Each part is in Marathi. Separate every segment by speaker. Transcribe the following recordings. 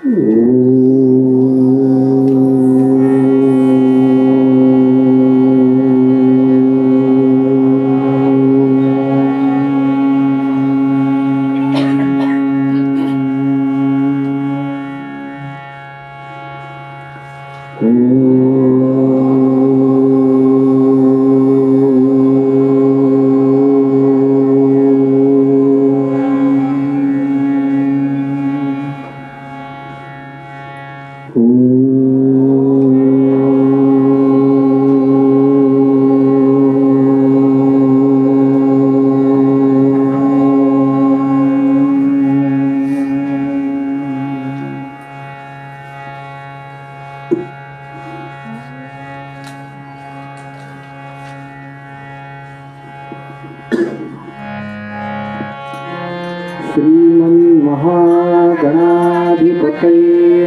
Speaker 1: श्रीमन्महागणाधिपतये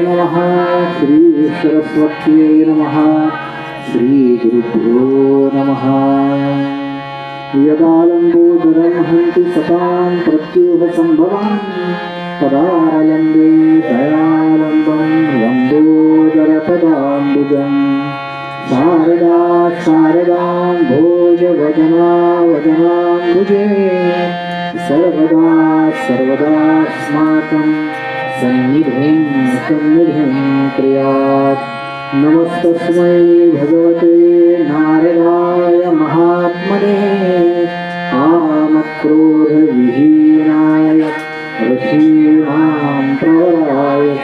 Speaker 1: नमः। श्री सरस्वत्यै नमः। श्री गुरुभ्यो नमः। यदालम्बोदरं हन्ति सतां प्रत्युपसम्भवं पदारलम्बे दयालम्बं लम्बोदरपदाम्बुजम् शारदा शारदां भोजवदना वदनाम्बुजे सर्वदा सर्वदास्माकं सन्निधिं सन्निधिं क्रियात्। नमस्तस्मै भगवते नारदाय महात्मने कामक्रोधविहीनाय ऋषीणां प्रवराय च।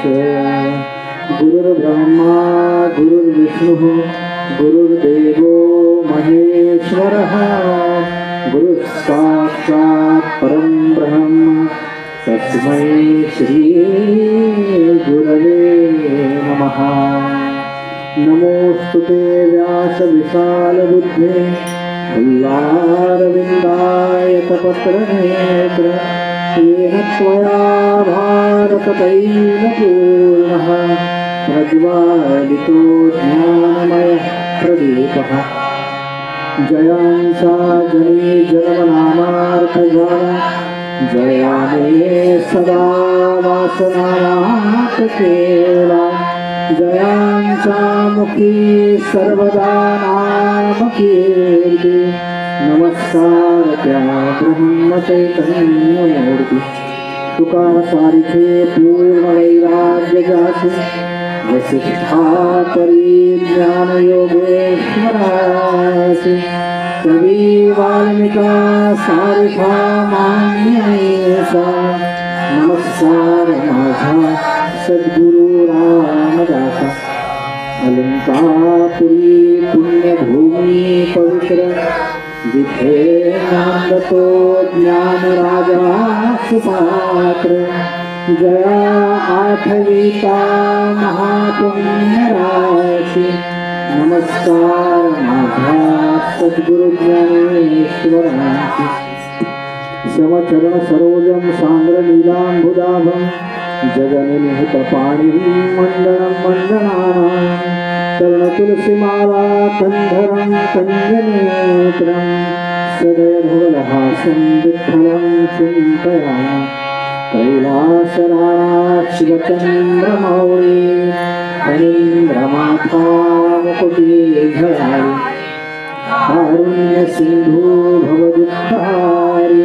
Speaker 1: गुरुर्ब्रह्मा गुरुर्विष्णुः गुरुर्देवो महेश्वरः गुरुः साक्षात् परं ब्रह्म तस्मै श्री गुरवे नमः। नमोस्तुते व्यासविशालबुद्धे फुल्लारविन्दायतपत्रनेत्र येन त्वया भारततैलपूर्णः प्रज्वालितो ज्ञानमयः प्रदीपः। जयांसा जनी जन्मनामार्थजाला जयामे सदा वासनाकेला। जयांसा मुखी सर्वदा नामकीर्ति नमस्कार त्या ब्रह्मचैतन्यमूर्ती। तुका सारिखे पूर्णवैराग्य जासे वसिष्ठा परिज्ञानयोगेश्वरासि। कवी वाल्मिका सारिखा मान्यसा नमस्कार माझा सद्गुरु रामदासा। अलंकापुरी पुण्यभूमी पवित्र जिथे नांदतो ज्ञानराजा सुपात्र। जया आठवीता महापुण्यराशी नमस्कार माझा सद्गुरु ज्ञानेश्वरांची। समचरण सरोजं सांद्र नीलांबुदाभं जगन्निहित पाणिं मण्डनं मण्डनानां। चरणतुलसीमाला कंधरं कञ्जनेत्रं सदयधवलहासं विठ्ठलं चिन्तयामि। कैलासराणा शिवचन्द्रमौळी फणीन्द्रमाथा मुकुटिधराळि। कारुण्यसिन्धु भवदुद्धारि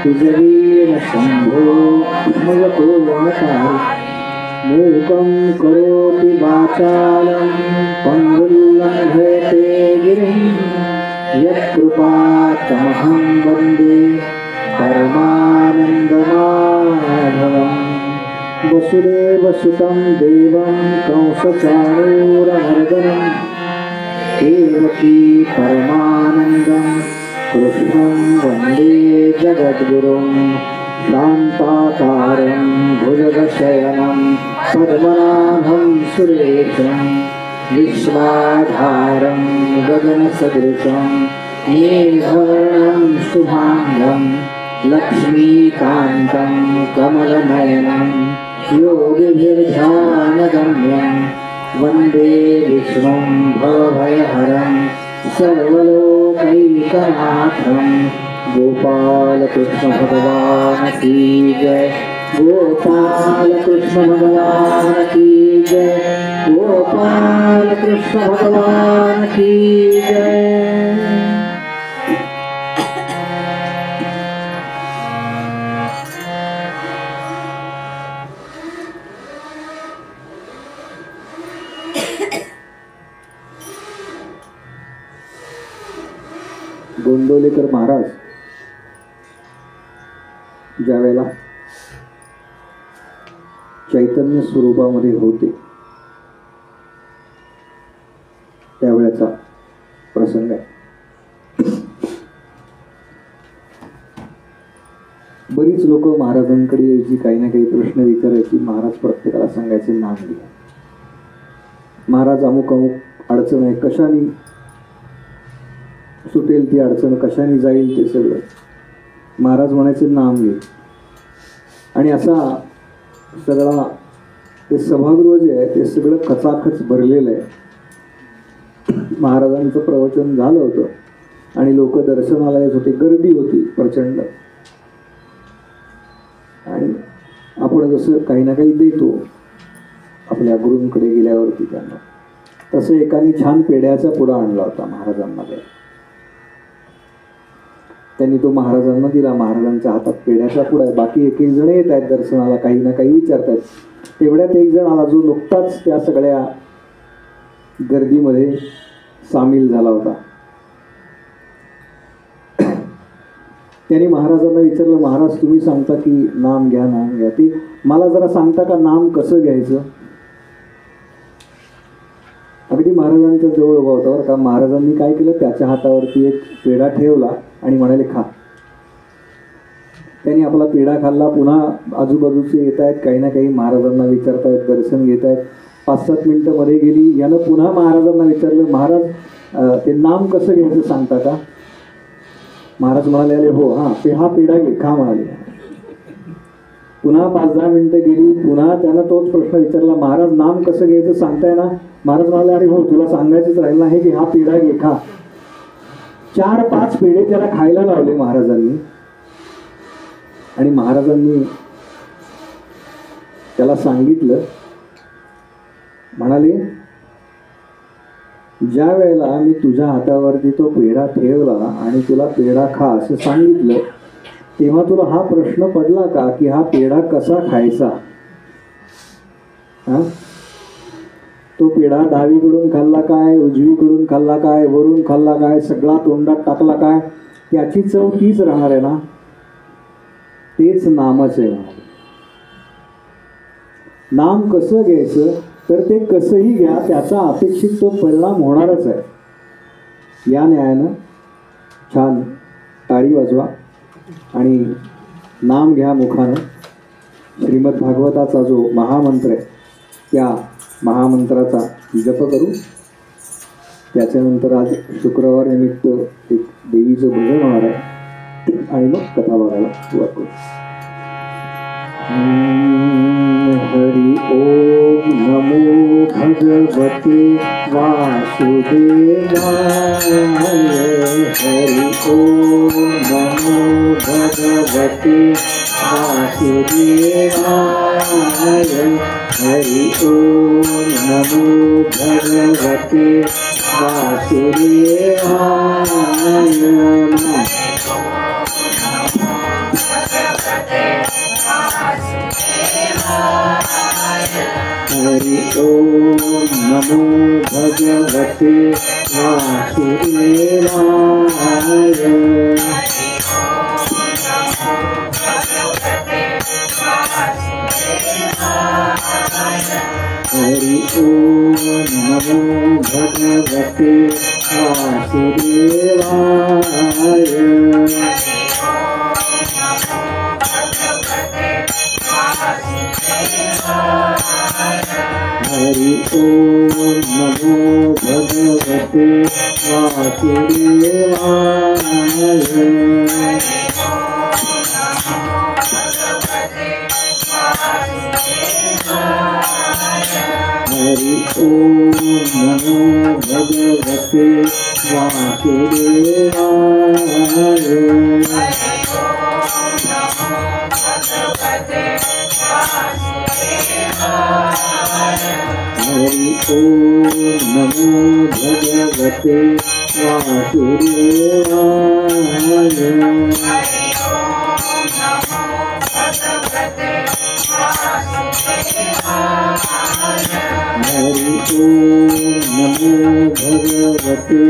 Speaker 1: तुझवीर शम्भो मयकोमकारि। मूकं करोति वाचालं पङ्गुल्लङ्घयते गिरिं यत्कृपातमहं वन्दे परमानन्दमाधवम्। वसुदेवसुतं देवं कंसचाणूरमर्दनं देवकी परमानन्दं कृष्णं वन्दे जगद्गुरुं। शान्ताकारं भुजगशयनं पद्मनाभं सुरेशं विश्वाधारं गगनसदृशं मेघवर्णं शुभाङ्गं लक्ष्मीकान्तं कमलनयनं योगिभिर्ध्यानगम्यं वन्दे विष्णुं भवभयहरं सर्वलोकैकनाथं। गोपाल कृष्ण भगवान की जय। गोपाल कृष्ण भगवान की जय, गोपाल कृष्ण भगवान की जय। गोंदवलेकर महाराज ज्या वेळेला चैतन्य स्वरूपामध्ये होते त्यावेळेचा प्रसंग आहे। बरीच लोक महाराजांकडे यायची, काही ना काही प्रश्न विचारायची, महाराज प्रत्येकाला सांगायचे नाम घ्या। महाराज अमुक अमुक अडचण आहे, कशाने सुटेल ती अडचण, कशाने जाईल ते सगळं महाराज म्हणायचे नाम घे। आणि असा सगळा ते सभागृह जे आहे ते सगळं खचाखच भरलेलं आहे। महाराजांचं प्रवचन झालं होतं आणि लोक दर्शनाला येत होते, गर्दी होती प्रचंड। आणि आपण जसं काही ना काही देतो आपल्या गुरूंकडे गेल्यावरती त्यांना, तसं एकाने छान पेढ्याचा पुडा आणला होता महाराजांना। त्यांनी तो महाराजांना दिला। महाराजांच्या हातात पेढ्याचा पुडा आहे। बाकी एक एक जण येत आहेत दर्शनाला, काही ना काही विचारतात। तेवढ्यात एक जण आला जो नुकताच त्या सगळ्या गर्दीमध्ये सामील झाला होता। त्यांनी महाराजांना विचारलं, महाराज तुम्ही सांगता की नाम घ्या नाम घ्या, ते मला जरा सांगता का नाम कसं घ्यायचं? अगदी महाराजांच्या जवळ उभा होता बरं का। महाराजांनी काय केलं, त्याच्या हातावरती एक पेढा ठेवला आणि म्हणाले खा। त्यांनी आपला पेढा खाल्ला। पुन्हा आजूबाजूचे येत आहेत, काही ना काही महाराजांना विचारतायत, दर्शन घेत आहेत। 5-7 मिनिटं मध्ये गेली, यानं पुन्हा महाराजांना विचारलं, महाराज ते नाम कसं घ्यायचं सांगता का? महाराज म्हणाले अरे हो, हा पेढा घे खा म्हणाले। पुन्हा 5-10 मिनिटं गेली, पुन्हा त्यानं तोच प्रश्न विचारला, महाराज नाम कसं घ्यायचं सांगताय ना? महाराज म्हणाले अरे हो, तुला सांगायचंच राहिलं आहे की हा पेढा घे खा। 4-5 पेढे त्याला खायला लावले महाराजांनी। आणि महाराजांनी त्याला सांगितलं, म्हणाले ज्या वेळेला मी तुझ्या हातावरती तो पेढा ठेवला आणि तुला पेढा खा असं सांगितलं, तेव्हा तुला हा प्रश्न पडला का की हा पेढा कसा खायचा? तो पेढा डावीकडून खाल्ला काय, उजवीकडून खाल्ला काय, वरून खाल्ला काय, सगळा तोंडात टाकला काय? त्याची चव तीच राहणार आहे ना? तेच नामच आहे। नाम कसं घ्यायचं तर ते कसंही घ्या, त्याचा अपेक्षित तो परिणाम होणारच आहे। या न्यायानं छान टाळी वाजवा आणि नाम घ्या मुखानं। श्रीमद भागवताचा जो महामंत्र आहे त्या महामंत्राचा जप करू। त्याच्यानंतर आज शुक्रवार निमित्त एक देवीचं भजन होणार आहे आणि मग कथा बघायला सुरुवात करू। हरि ओम नमो भगवते वासुदेवाय। हरि ओम नमो भगवते वासुदेवाय। हरि ओम नमो भगवते वासुदेवाय। हरि ओम नमो भगवते वासुदेवाय। हरि ओम नमो भगवते वासुदेवाय। हरि ओम नमो भगवते वासुदेवाय। हरि ओम नमो भगवते वासुदेवाय। हरि ओम हरि ओम नमो भगवते वासुदेवाय। हरि ओम नमो भगवते वासुदेवाय। हरि ओम नमो भगवते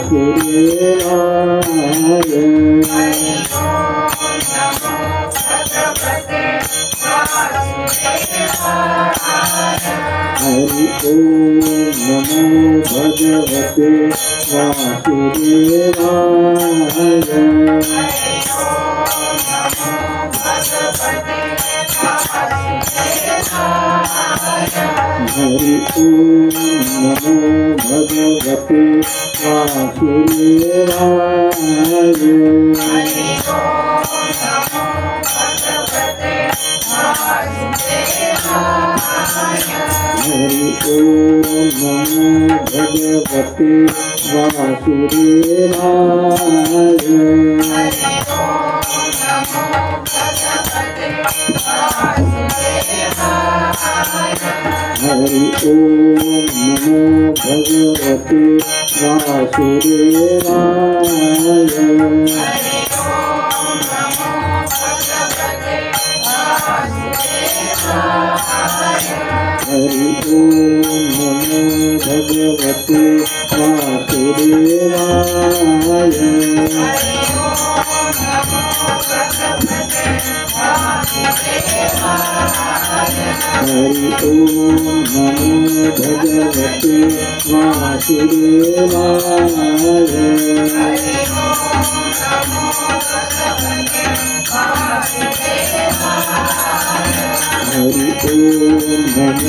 Speaker 1: वासुदेवाय। हरि ओम नमो भगवते वासुदेवाय। हरि ओम नमो भगवते वासुदेवाय। हरि ओम नमो भगवते वासुदेवाय। हरि ओम नमो भगवते वासुदेवाय। हरि ओम नमो भगवते वासुदेवाय। हरि ओम नमो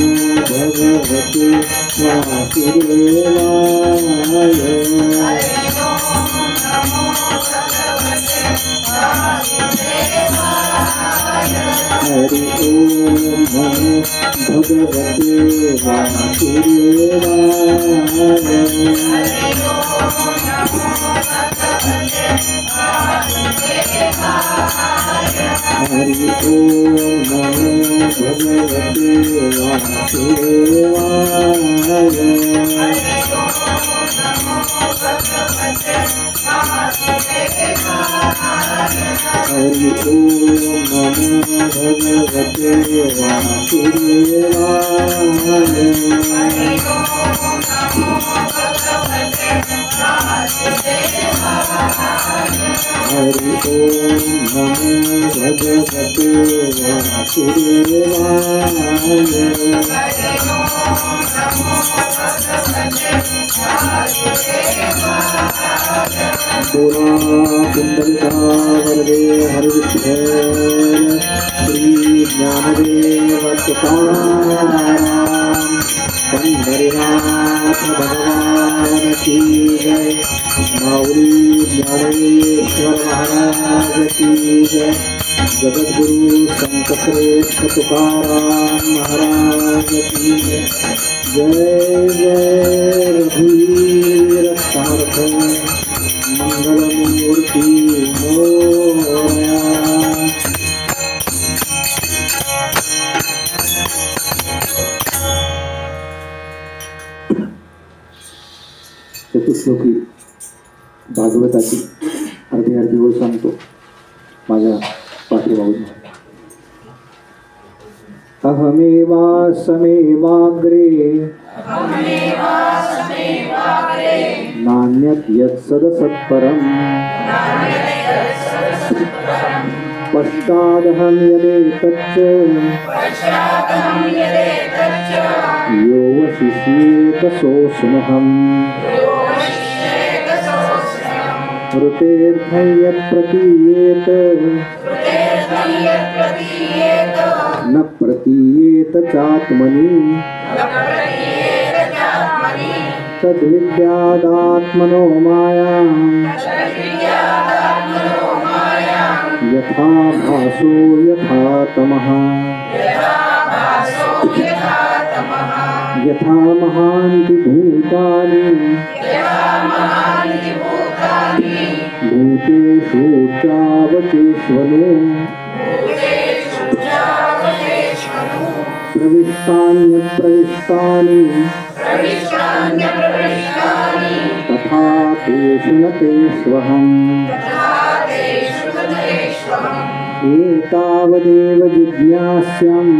Speaker 1: भगवते वासुदेवाय। हरि ओम नमो भगवते वासुदेवाय। हरि ओम नमो भगवते वासुदेवाय। हरि ओम नमो भगवते वासुदेवाय। हरि ओम नमो भगवते वासुदेवाय। बोला कुंडलिका वरदे हरि विठ्ठल श्री ज्ञानदेव तुकाराम पंढरीनाथ भगवान की जय। माऊली ज्ञानेश्वर महाराज की जय। जगद्गुरु संत श्रेष्ठ तुकाराम महाराज की जय। जय रघुवीर समर्थ मंगलमूर्ति मोरया। चतुश्लोकी भागवताची अर्धी ओळ सांगतो माझ्या पाठीमागून. अहमेवासमेवाग्रे नान्यत् यत्सदसत्परम् पश्चादहं यदेतच्च यो वशिष्येत सोऽस्म्यहम् ऋतेऽर्थं यत्प्रतीयेत न प्रतीयेत चात्मनि तद्विद्यादात्मनो मायाम् यथा भासो यथा तमः यथा महान्ति भूतानि भूतेषु चावचेष्वनु प्रविष्टान्यप्रविष्टानि तथा तेषु न तेष्वहम् एतावदेव जिज्ञास्यम्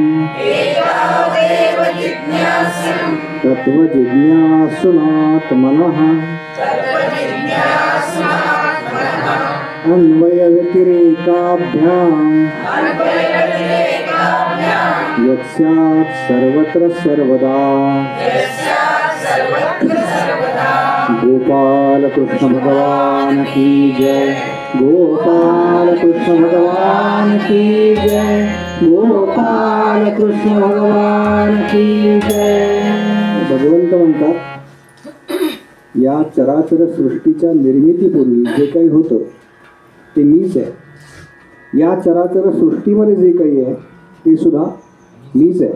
Speaker 1: तत्त्वजिज्ञासुनात्मनः अन्वयव्यतिरेकाभ्याम् यत्स्यात् सर्वत्र सर्वदा। गोपाल कृष्ण भगवान की जय। गोपाल कृष्ण भगवान की जय। गोपाल कृष्ण भगवान की जय। भगवंत म्हणतात, या चराचर सृष्टीच्या निर्मितीपूर्वी जे काही होतं ते मीच आहे. या चराचर सृष्टीमध्ये जे काही आहे ते सुद्धा मीच आहे.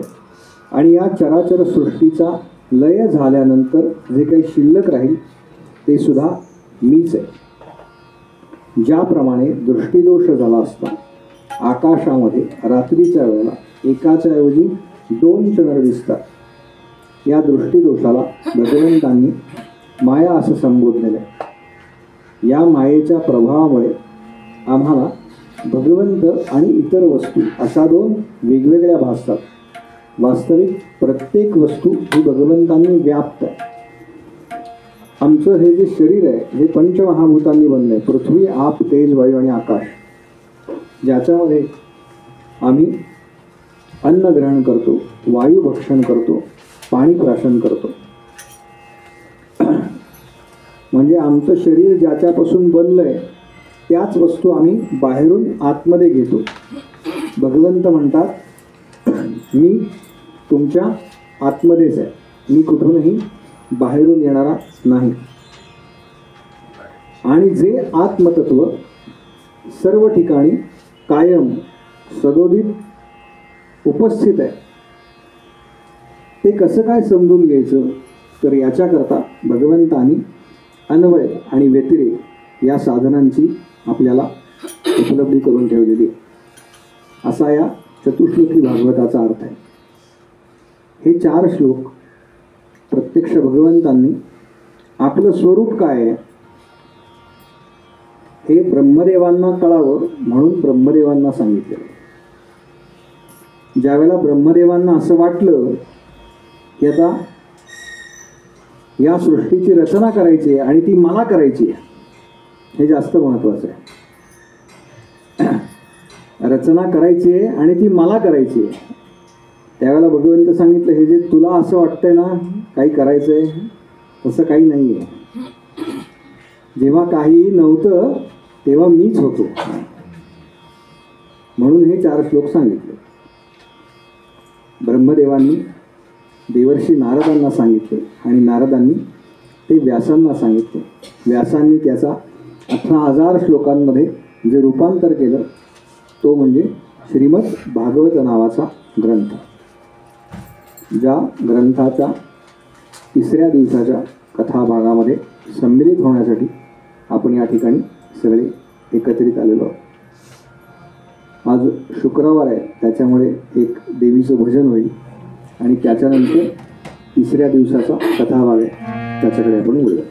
Speaker 1: आणि या चराचर सृष्टीचा लय झाल्यानंतर जे काही शिल्लक राहील ते सुद्धा मीच आहे. ज्याप्रमाणे दृष्टीदोष झाला असता आकाशामध्ये रात्रीच्या वेळेला एकाच्या ऐवजी 2 चंद्र दिसतात, या दृष्टीदोषाला भगवंतांनी माया असं संबोधलेलं आहे. या मायेच्या प्रभावामुळे आम्हाला भगवंत आणि इतर वस्तू अशा 2 वेगवेगळ्या भासतात. वास्तविक प्रत्येक वस्तू ही भगवंतांनी व्याप्त आहे. आमचं हे जे शरीर आहे हे पंचमहाभूतांनी बनलं आहे. पृथ्वी, आप, तेज, वायू आणि आकाश, ज्याच्यामध्ये आम्ही अन्न ग्रहण करतो, वायू भक्षण करतो, पाणी प्राशन करतो. म्हणजे आमचं शरीर ज्याच्यापासून बनलंय त्याच वस्तू आम्ही बाहेरून आतमध्ये घेतो. भगवंत म्हणतात, मी तुमच्या आतमध्येच आहे, मी कुठूनही बाहेरून येणारा नाही. आणि जे आत्मतत्व सर्व ठिकाणी कायम सदोदित उपस्थित आहे ते कसं काय समजून घ्यायचं, तर याच्याकरता भगवंतांनी अन्वय आणि व्यतिरेक या साधनांची आपल्याला उपलब्धी करून ठेवलेली असा या चतुश्लोकी भागवताचा अर्थ आहे. हे 4 श्लोक प्रत्यक्ष भगवंतांनी आपलं स्वरूप काय आहे हे ब्रह्मदेवांना कळावं म्हणून ब्रह्मदेवांना सांगितलं. ज्यावेळेला ब्रह्मदेवांना असं वाटलं की आता या सृष्टीची रचना करायची आहे आणि ती मला करायची आहे, हे जास्त महत्त्वाचं आहे. रचना करायची आहे आणि ती मला करायची आहे, त्यावेळेला भगवंत सांगितलं, हे जे तुला असं वाटतंय ना काही करायचं आहे, तसं काही नाही आहे. जेव्हा काही नव्हतं तेव्हा मीच होतो. म्हणून हे 4 श्लोक सांगितले. ब्रह्मदेवांनी देवर्षी नारदांना सांगितले आणि नारदांनी ते व्यासांना सांगितले. व्यासांनी त्याचा 18,000 श्लोकांमध्ये जे रूपांतर केलं तो म्हणजे श्रीमद भागवत नावाचा ग्रंथ. ज्या ग्रंथाच्या 3ऱ्या दिवसाच्या कथाभागामध्ये सम्मिलित होण्यासाठी आपण या ठिकाणी सगळे एकत्रित आलेलो आहोत. आज शुक्रवार आहे, त्याच्यामुळे एक देवीचं भजन होईल आणि त्याच्यानंतर 3ऱ्या दिवसाचा कथाभाग आहे, त्याच्याकडे आपण बोलूया.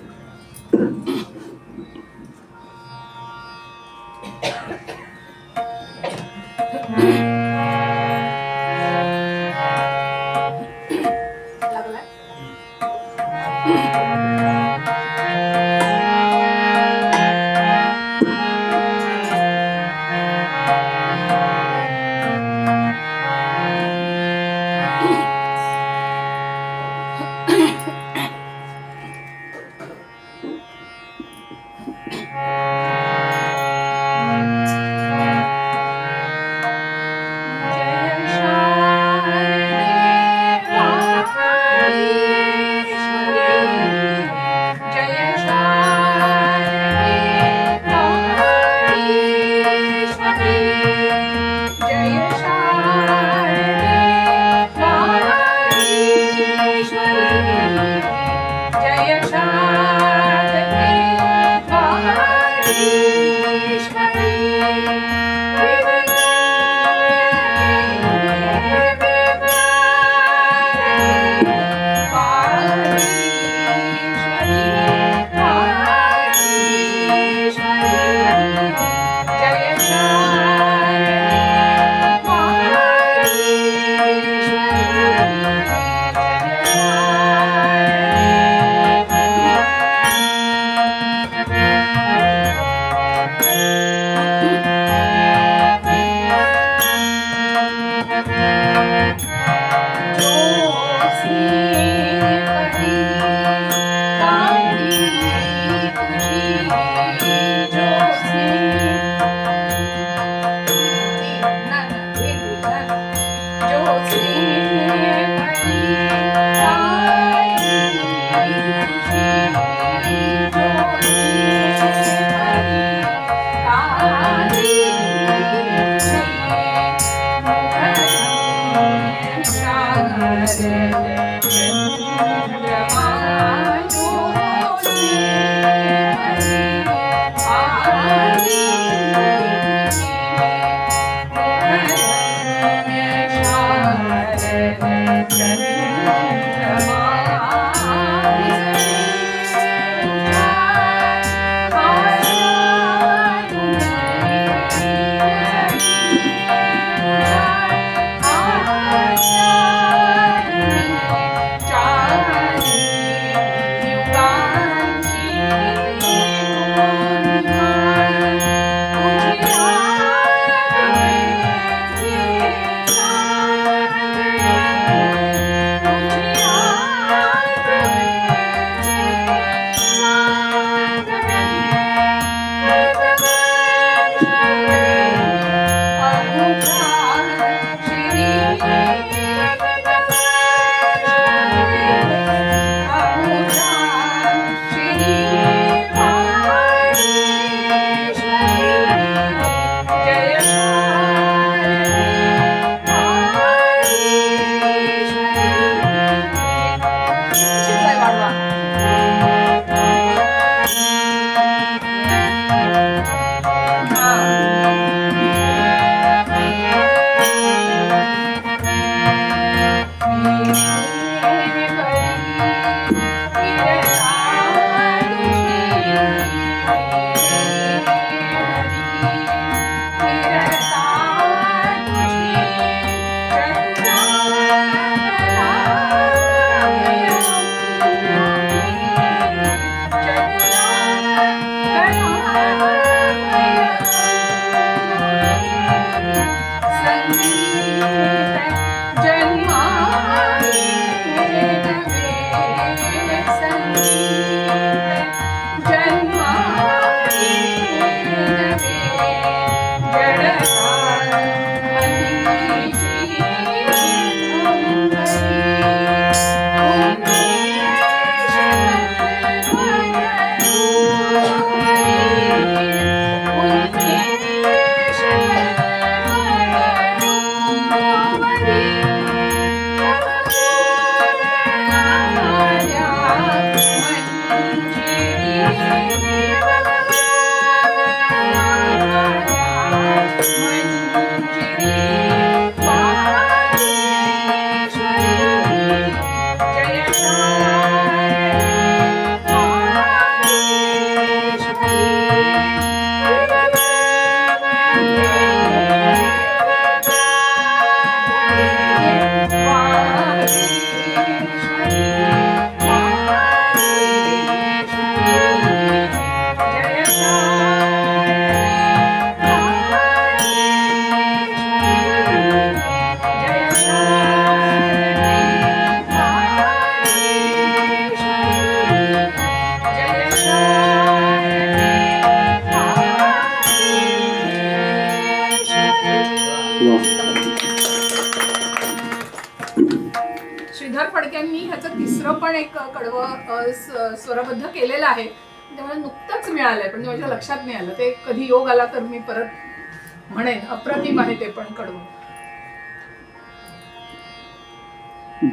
Speaker 2: श्रीधर फडक्यांनी ह्याचं तिसरं पण एक कडवं स्वरबद्ध केलेलं आहे. ते मला नुकतंच मिळालंय पण माझ्या लक्षात नाही आलं. ते कधी योग आला तर मी परत म्हणेन. अप्रतिम आहे ते पण कडवं.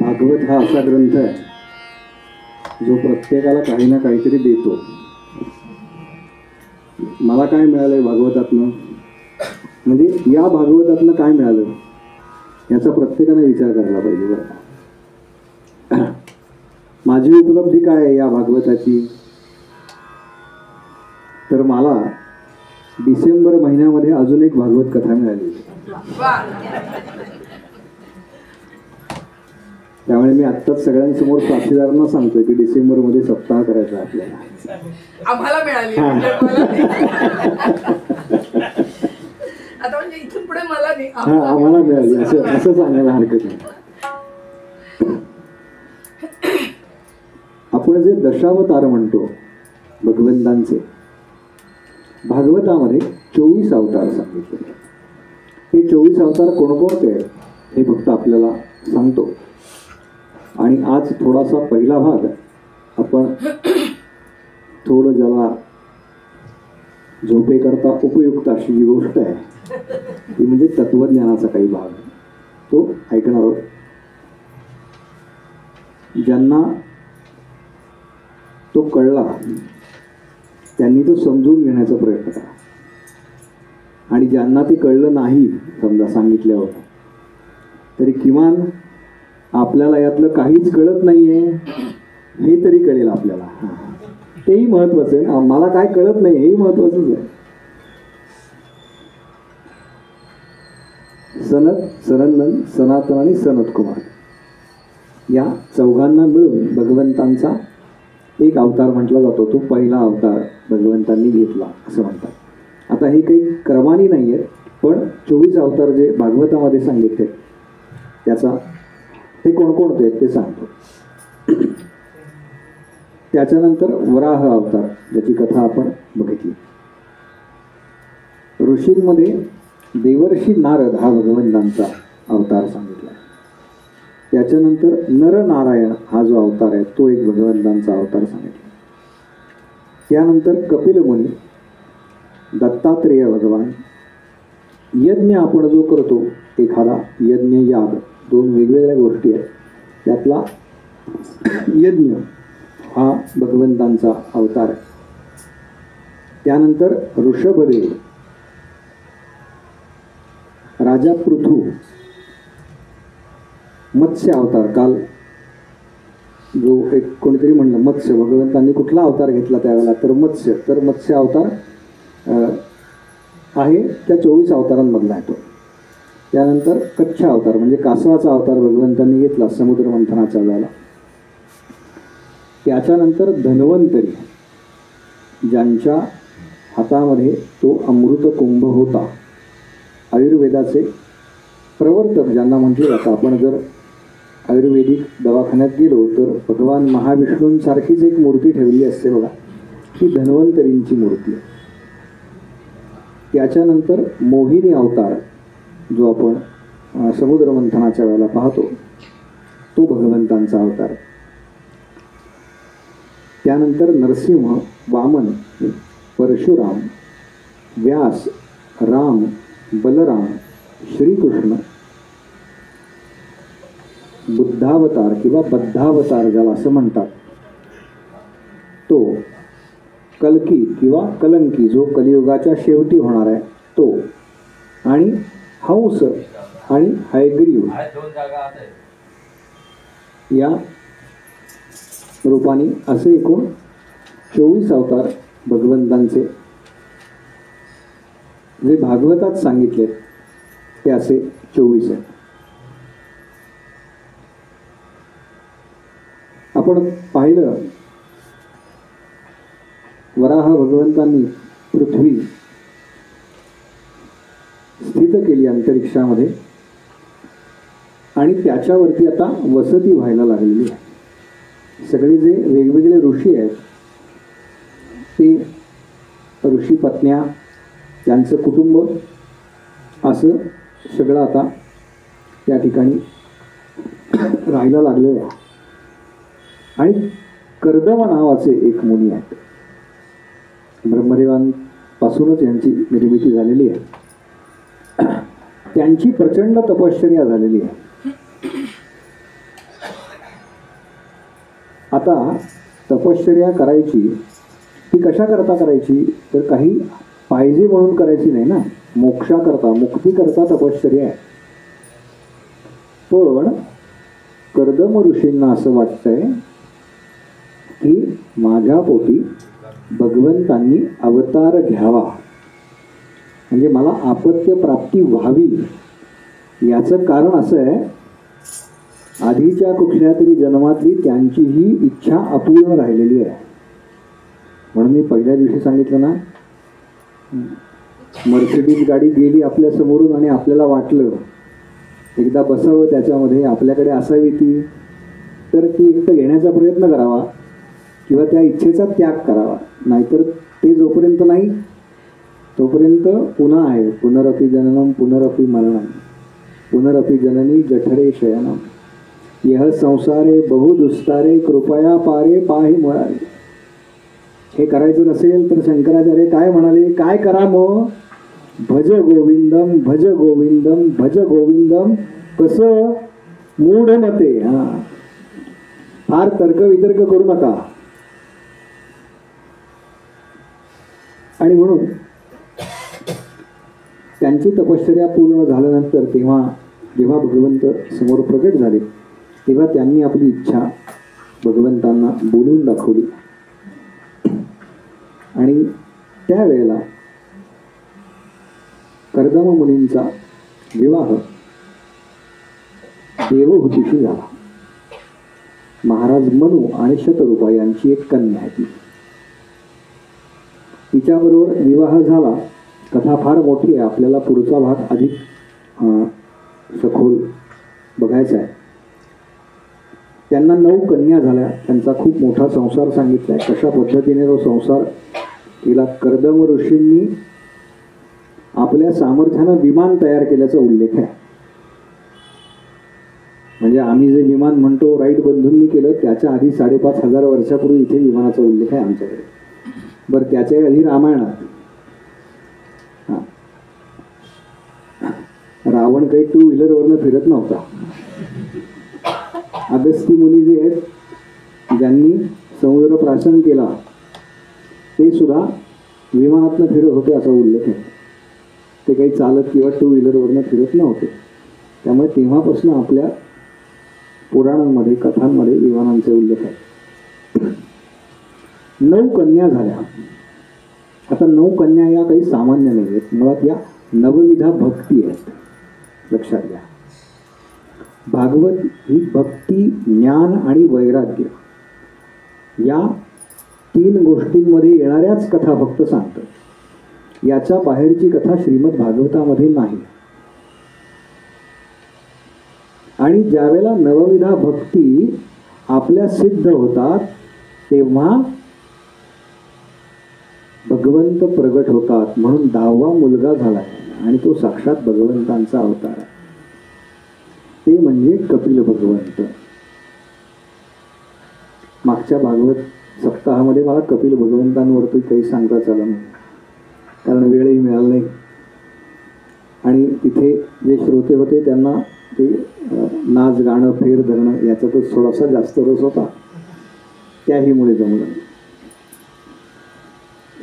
Speaker 1: भागवत हा असा ग्रंथ आहे जो प्रत्येकाला काही ना काहीतरी देतो. मला काय मिळालंय भागवतातनं, म्हणजे या भागवतातनं काय मिळालं याचा प्रत्येकाने विचार करायला पाहिजे. बरं, माझी उपलब्धी काय आहे या भागवताची, तर मला डिसेंबर महिन्यामध्ये अजून एक भागवत कथा मिळाली. त्यामुळे मी आत्ताच सगळ्यांसमोर साथीदारांना सांगतोय की डिसेंबर मध्ये सप्ताह करायचा आपल्याला.
Speaker 2: आम्हाला मिळाली आता, म्हणजे इथून पुढे मला नाही,
Speaker 1: आम्हाला मिळाली असं सांगायला हरकत नाही. आपण जे दशावतार म्हणतो भगवंतांचे, भागवतामध्ये 24 अवतार सांगितले. हे 24 अवतार कोणकोणते हे फक्त आपल्याला सांगतो. आणि आज थोडासा पहिला भाग आपण थोडं ज्याला झोपेकरता उपयुक्त अशी जी गोष्ट आहे ती म्हणजे तत्वज्ञानाचा काही भाग तो ऐकणार आहोत. ज्यांना तो कळला त्यांनी तो समजून घेण्याचा प्रयत्न करा, आणि ज्यांना ते कळलं नाही समजा सांगितल्यावर, तरी किमान आपल्याला यातलं काहीच कळत नाहीये हे तरी कळेल आपल्याला. तेही महत्वाचं आहे ना, मला काय कळत नाही हेही महत्वाचंच आहे. सनत, सनंदन, सनातन आणि सनत कुमार या चौघांना मिळून भगवंतांचा एक अवतार म्हटला जातो. तो पहिला अवतार भगवंतांनी घेतला असं म्हणतात. आता हे काही क्रमाने नाही आहेत, पण 24 अवतार जे भागवतामध्ये सांगितले त्याचा ते कोणकोणते आहेत ते सांगतो. त्याच्यानंतर वराह अवतार, ज्याची कथा आपण बघितली. ऋषींमध्ये देवर्षी नारद हा भगवंतांचा अवतार सांगितला. त्याच्यानंतर नरनारायण हा जो अवतार आहे तो एक भगवंतांचा अवतार सांगितला. त्यानंतर कपिल मुनी, दत्तात्रेय भगवान, यज्ञ आपण जो करतो एखादा यज्ञ याग, दोन वेगवेगळ्या गोष्टी आहेत, त्यातला यज्ञ हा भगवंतांचा अवतार आहे. त्यानंतर ऋषभदेव, राजा पृथू, मत्स्य अवतार. काल जो एक कोणीतरी म्हणलं मत्स्य, भगवंतांनी कुठला अवतार घेतला त्यावेळेला, तर मत्स्य. तर मत्स्य अवतार आहे त्या 24 अवतारांमधला आहे तो. त्यानंतर कच्छ अवतार म्हणजे कासवाचा अवतार भगवंतांनी घेतला समुद्र मंथनाच्या वेळेला. त्याच्यानंतर धन्वंतरी, ज्यांच्या हातामध्ये तो अमृत कुंभ होता, आयुर्वेदाचे प्रवर्तक ज्यांना म्हटले जातं. आपण जर आयुर्वेदिक दवाखान्यात गेलो तर भगवान महाविष्णूंसारखीच एक मूर्ती ठेवली असते बघा, ही धन्वंतरींची मूर्ती आहे. त्याच्यानंतर मोहिनी अवतार जो आपण समुद्र मंथनाच्या वेळेला पाहतो तो भगवंतांचा अवतार. त्यानंतर नरसिंह, वामन, परशुराम, व्यास, राम, बलराम, श्रीकृष्ण, बुद्धावतार किंवा बद्धावतार ज्याला असं म्हणतात तो, कल्की किंवा कलंकी जो कलियुगाच्या शेवटी होणार आहे तो, आणि हंस आणि हयग्रीव या रूपाने असे एकूण 24 अवतार भगवंतांचे जे भागवतात सांगितले ते असे 24 आहेत. आपण पाहिलं वराह भगवंतांनी पृथ्वी स्थित केली अंतरिक्षामध्ये, आणि त्याच्यावरती आता वसती व्हायला लागलेली आहे. सगळे जे वेगवेगळे ऋषी आहेत ते ऋषी पत्न्या, त्यांचं कुटुंब, असं सगळं आता त्या ठिकाणी राहायला लागलेलं आहे. आणि कर्दम नावाचे एक मुनी आहेत, ब्रह्मदेवांपासूनच यांची निर्मिती झालेली आहे. त्यांची प्रचंड तपश्चर्या झालेली आहे. आता तपश्चर्या करायची ती कशा करता करायची, तर काही पाहिजे म्हणून करायची नाही ना, मोक्षाकरता, मुक्तीकरता तपश्चर्या आहे. पण कर्दम ऋषींना असं वाटतंय की माझ्या पोटी भगवंतांनी अवतार घ्यावा, म्हणजे मला आपत्य प्राप्ती व्हावी. याचं कारण असं आहे, आधीच्या कुठल्या तरी जन्मातली त्यांची ही इच्छा अपूर्ण राहिलेली आहे. म्हणून मी पहिल्या दिवशी सांगितलं ना, मर्सिडीज गाडी गेली आपल्या समोरून आणि आपल्याला वाटलं एकदा बसावं त्याच्यामध्ये, आपल्याकडे असावी ती, तर ती एकटं घेण्याचा प्रयत्न करावा किंवा त्या इच्छेचा त्याग करावा. नाहीतर ते जोपर्यंत नाही तोपर्यंत पुन्हा आहे. पुनरपि जननम पुनरपि मरणम पुनरपि जननी जठरे शयनम यह संसारे बहुदुस्तारे कृपया पारे पाहि मुरारे. हे करायचं नसेल तर शंकराचार्य काय म्हणाले, काय करा मग, भज गोविंदम भज गोविंदम भज गोविंदम. कसं, मूढ मते. हा, फार तर्कवितर्क करू नका. आणि म्हणून त्यांची तपश्चर्या पूर्ण झाल्यानंतर जेव्हा भगवंत समोर प्रकट झाले तेव्हा त्यांनी आपली इच्छा भगवंतांना बोलून दाखवली. आणि त्यावेळेला कर्दम मुनींचा विवाह देवहूतीशी झाला. महाराज मनु आणि शतरूपा यांची एक कन्या आहे. तिच्याबरोबर विवाह झाला. कथा फार मोठी आहे, आपल्याला पुढचा भाग अधिक सखोल बघायचा आहे. त्यांना 9 कन्या झाल्या. त्यांचा खूप मोठा संसार सांगितला आहे. कशा पद्धतीने तो संसार केला. कर्दम ऋषींनी आपल्या सामर्थ्यानं विमान तयार केल्याचा उल्लेख आहे. म्हणजे आम्ही जे विमान म्हणतो राईट बंधूंनी केलं, त्याच्या आधी 5,500 वर्षापूर्वी इथे विमानाचा उल्लेख आहे आमच्याकडे. बरं, त्याच्या आधी रामायणात रावण काही 2 व्हीलरवरनं फिरत नव्हता. अगस्ती मुनी जे आहेत ज्यांनी समुद्र प्राशन केला ते सुद्धा विमानातनं फिरत होते असा उल्लेख आहे. ते काही चालत किंवा 2 व्हीलरवरनं फिरत नव्हते. त्यामुळे तेव्हापासून आपल्या पुराणांमध्ये कथांमध्ये विमानांचे उल्लेख आहे. 9 कन्या झाल्या. आता 9 कन्या या काही सामान्य नाही आहेत. मुळात या नवविधा भक्ती आहेत. लक्षात घ्या, भागवत ही भक्ती, ज्ञान आणि वैराग्य या 3 गोष्टींमध्ये येणाऱ्याच कथा फक्त सांगतात. याच्या बाहेरची कथा श्रीमद भागवतामध्ये नाही. आणि ज्यावेळेला नवविधा भक्ती आपल्या सिद्ध होतात तेव्हा भगवंत प्रगट होतात. म्हणून 10वा मुलगा झाला आणि तो साक्षात भगवंतांचा अवतार आहे. ते म्हणजे कपिल भगवंत. मागच्या भागवत सप्ताहामध्ये मला कपिल भगवंतांवरती काही सांगता आलं नाही, कारण वेळही मिळाला नाही. आणि तिथे जे श्रोते होते त्यांना ते नाच गाणं फेर धरणं याच्यातच थोडासा जास्त रस होता, त्याहीमुळे जमलं.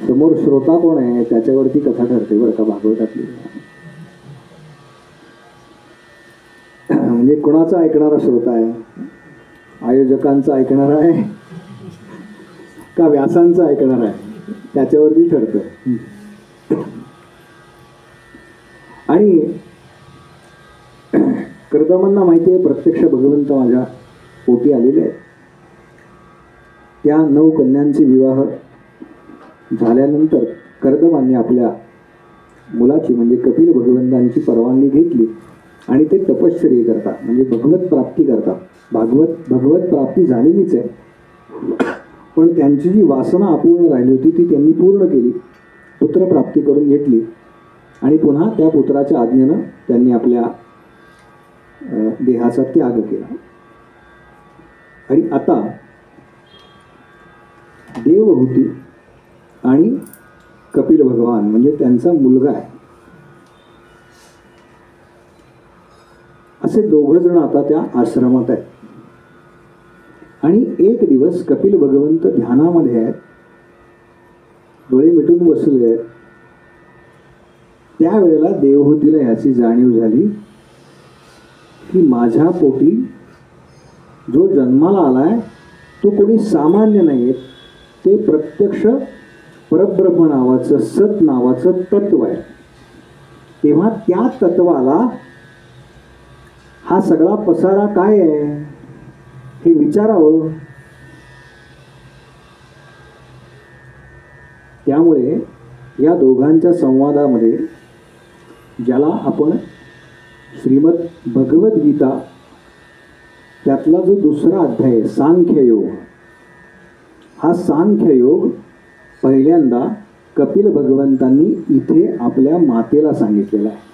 Speaker 1: समोर श्रोता कोण आहे त्याच्यावरती कथा ठरते बरं का भागवतातली. म्हणजे कोणाचा ऐकणारा श्रोता आहे, आयोजकांचा ऐकणारा आहे का व्यासांचा ऐकणारा आहे, त्याच्यावरती ठरतं. आणि कर्दमांना माहिती आहे प्रत्यक्ष भगवंत माझ्या पोटी आलेले आहेत. त्या 9 कन्यांचे विवाह झाल्यानंतर कर्दमांनी आपल्या मुलाची म्हणजे कपिल भगवंतांची परवानगी घेतली आणि ते तपश्चर्या करतात, म्हणजे भगवत प्राप्ती करतात. भगवत प्राप्ती झालेलीच आहे, पण त्यांची जी वासना अपूर्ण राहिली होती ती त्यांनी पूर्ण केली. पुत्रप्राप्ती करून घेतली आणि पुन्हा त्या पुत्राच्या आज्ञेनं त्यांनी आपल्या देहाचा त्याग केला. आणि आता देवहूती आणि कपिल भगवान म्हणजे त्यांचा मुलगा आहे, असे 2 जण आता त्या आश्रमात आहेत. आणि एक दिवस कपिल भगवंत ध्यानामध्ये आहेत, डोळे मिटून बसले आहेत. त्यावेळेला देवहूतीला याची जाणीव झाली की माझ्या पोटी जो जन्माला आलाय तो कोणी सामान्य नाही, ते प्रत्यक्ष परब्रह्म नावाचं सत नावाचं तत्व आहे. तेव्हा त्या तत्वाला हा सगळा पसारा काय आहे हे विचारावं. त्यामुळे या दोघांच्या संवादामध्ये ज्याला आपण श्रीमद भगवद्गीता त्यातला जो 2रा अध्याय सांख्ययोग, हा सांख्ययोग पहिल्यांदा कपिल भगवंतांनी इथे आपल्या मातेला सांगितलेला आहे.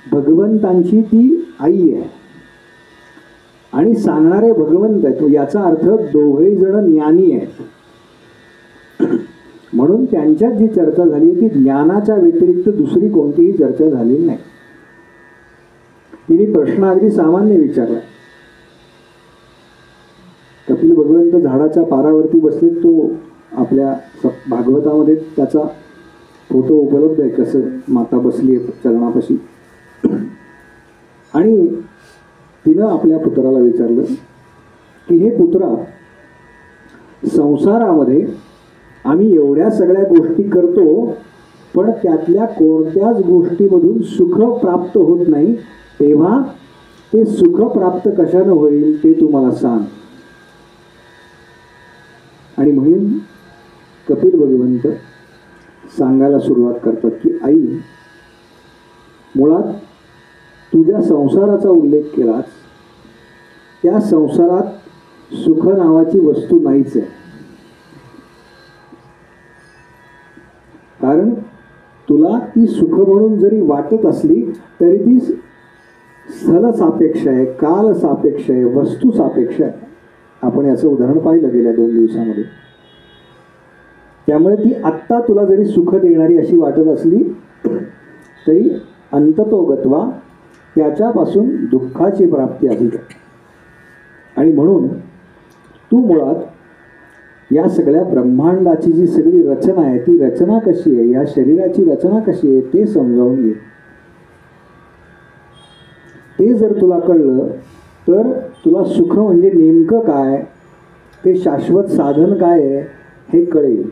Speaker 1: भगवंतांची ती आई आहे आणि सांगणारे भगवंत आहे. याचा अर्थ दोघेही जण ज्ञानी आहेत. म्हणून त्यांच्यात जी चर्चा झाली ती ज्ञानाच्या व्यतिरिक्त दुसरी कोणतीही चर्चा झालेली नाही. तिने प्रश्न अगदी सामान्य विचारला. कपिल भगवंत झाडाच्या पारावरती बसले. तो आपल्या भागवतामध्ये त्याचा फोटो उपलब्ध आहे, कसं माता बसली आहे चरणापाशी. आणि तिनं आपल्या पुत्राला विचारलं की हे पुत्रा, संसारामध्ये आम्ही एवढ्या सगळ्या गोष्टी करतो, पण त्यातल्या कोणत्याच गोष्टीमधून सुख प्राप्त होत नाही, तेव्हा ते सुख प्राप्त कशानं होईल ते तू मला सांग. आणि म्हणून कपिल भगवंत सांगायला सुरुवात करतात की आई, मुळात तू ज्या संसाराचा उल्लेख केलास त्या संसारात सुख नावाची वस्तू नाहीच आहे. कारण तुला ती सुख म्हणून जरी वाटत असली तरी ती स्थल सापेक्ष आहे, काल सापेक्ष आहे, वस्तू सापेक्ष आहे. आपण याचं उदाहरण पाहिलं गेल्या 2 दिवसामध्ये. त्यामुळे ती आत्ता तुला जरी सुख देणारी अशी वाटत असली तरी अंततोगत्वा त्याच्यापासून दुःखाची प्राप्ती अधिक आहे. आणि म्हणून तू मुळात या सगळ्या ब्रह्मांडाची जी सगळी रचना आहे ती रचना कशी आहे, या शरीराची रचना कशी आहे ते समजावून घे. ते जर तुला कळलं तर तुला सुख म्हणजे नेमकं काय, ते शाश्वत साधन काय आहे हे कळेल.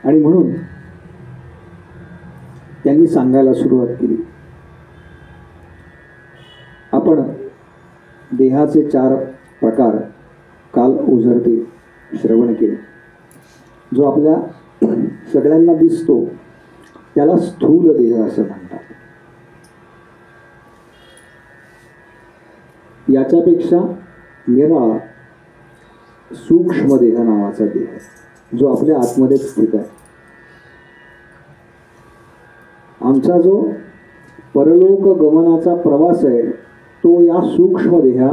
Speaker 1: आणि म्हणून त्यांनी सांगायला सुरुवात केली. आपण देहाचे 4 प्रकार काल उजळते श्रवण केले. जो आपल्या सगळ्यांना दिसतो त्याला स्थूल देह असं म्हणतात. याच्यापेक्षा निराळा सूक्ष्म देह नावाचा देह जो आपल्या आतमध्ये स्थित आहे. आमचा जो परलोक गमनाचा प्रवास आहे तो या सूक्ष्म देहा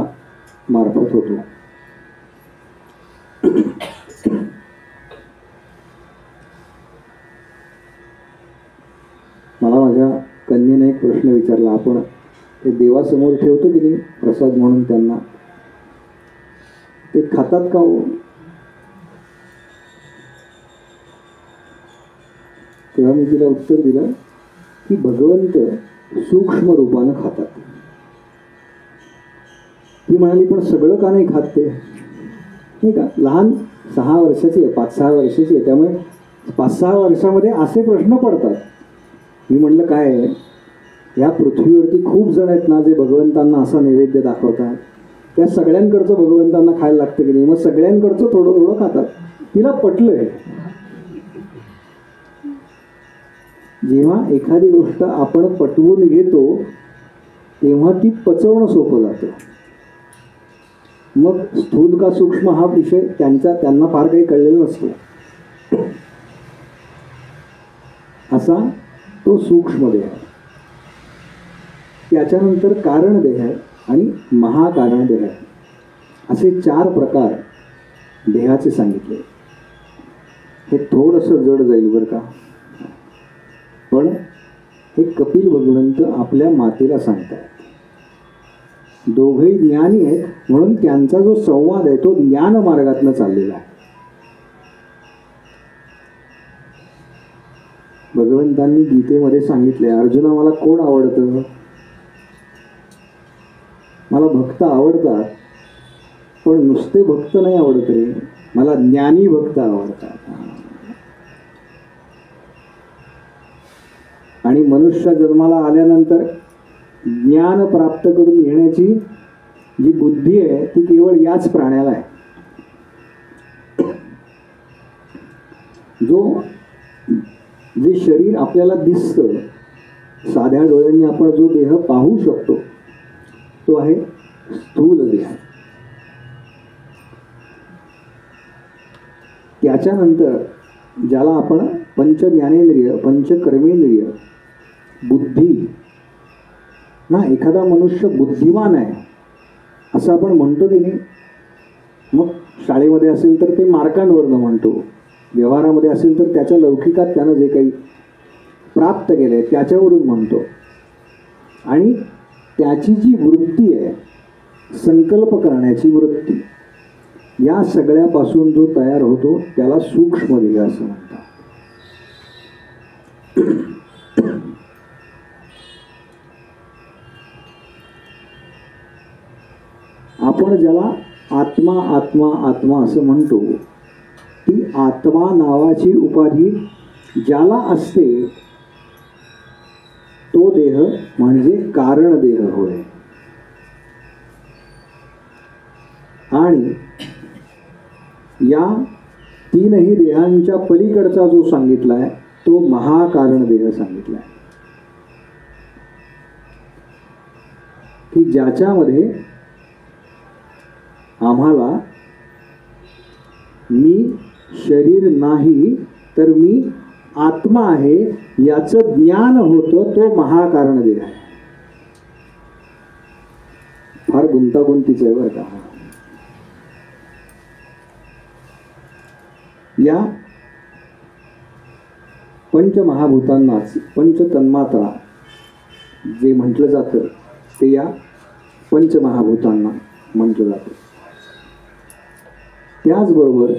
Speaker 1: मार्फत होतो. मला माझ्या कन्येने एक प्रश्न विचारला. आपण ते देवासमोर ठेवतो की नाही प्रसाद म्हणून, त्यांना ते खातात का हो? तेव्हा मी तिला उत्तर दिलं की भगवंत सूक्ष्म रूपानं खातात. ती म्हणाली पण सगळं का नाही खात ते, नाही का? लहान 6 वर्षाची आहे, 5-6 वर्षाची आहे, त्यामुळे 5-6 वर्षामध्ये असे प्रश्न पडतात. मी म्हणलं काय आहे, या पृथ्वीवरती खूप जण आहेत ना जे भगवंतांना असा नैवेद्य दाखवतात. त्या सगळ्यांकडचं भगवंतांना खायला लागतं की नाही, मग सगळ्यांकडचं थोडं थोडं खातात. तिला पटलंय. जेव्हा एखादी गोष्ट आपण पटवून घेतो तेव्हा ती पचवणं सोपं जातं. मग स्थूल का सूक्ष्म हा विषय त्यांना फार काही कळलेला नसतो. असा तो सूक्ष्म देह आहे. त्याच्यानंतर कारण देह आहे आणि महाकारण देह आहे. असे 4 प्रकार देहाचे सांगितले. हे थोडंसं जड जाईल बरं का, पण हे कपिल भगवंत आपल्या मातेला सांगतात. दोघेही ज्ञानी आहेत म्हणून त्यांचा जो संवाद आहे तो ज्ञान मार्गातनं चाललेला आहे. भगवंतांनी गीतेमध्ये सांगितले, अर्जुना मला कोण आवडतं? मला भक्त आवडतात, पण नुसते भक्त नाही आवडत रे, मला ज्ञानी भक्त आवडतात. आणि मनुष्य जन्माला आल्यानंतर ज्ञान प्राप्त करून घेण्याची जी बुद्धी आहे ती केवळ याच प्राण्याला आहे. जे शरीर आपल्याला दिसतं, साध्या डोळ्यांनी आपण जो देह पाहू शकतो तो आहे स्थूल देह. त्याच्यानंतर ज्याला आपण पंच ज्ञानेंद्रिय, पंच कर्मेंद्रिय, बुद्धी ना, एखादा मनुष्य बुद्धिमान आहे असं आपण म्हणतो की नाही. मग शाळेमध्ये असेल तर ते मार्कांवरनं म्हणतो, व्यवहारामध्ये असेल तर त्याच्या लौकिकात त्यानं जे काही प्राप्त केलंय त्याच्यावरून म्हणतो. आणि त्याची जी वृत्ती आहे, संकल्प करण्याची वृत्ती, या सगळ्यापासून जो तयार होतो त्याला सूक्ष्म देह असं म्हणतात. आपण ज्याला आत्मा आत्मा आत्मा असं म्हणतो, ती आत्मा नावाची उपाधी ज्याला असते तो देह म्हणजे कारण देह होय. आणि या तीनही देहांच्या पलीकडचा जो सांगितलाय तो महाकारण देह सांगितलाय, की ज्याच्यामध्ये आम्हाला मी शरीर नाही तर मी आत्मा आहे याचं ज्ञान होतं, तो महाकारण देह आहे. फार गुंतागुंतीचं आहे बरं का. या पंचमहाभूतांनाच पंचतन्मात्रा जे म्हटलं जातं ते या पंचमहाभूतांना म्हटलं जातं. त्याचबरोबर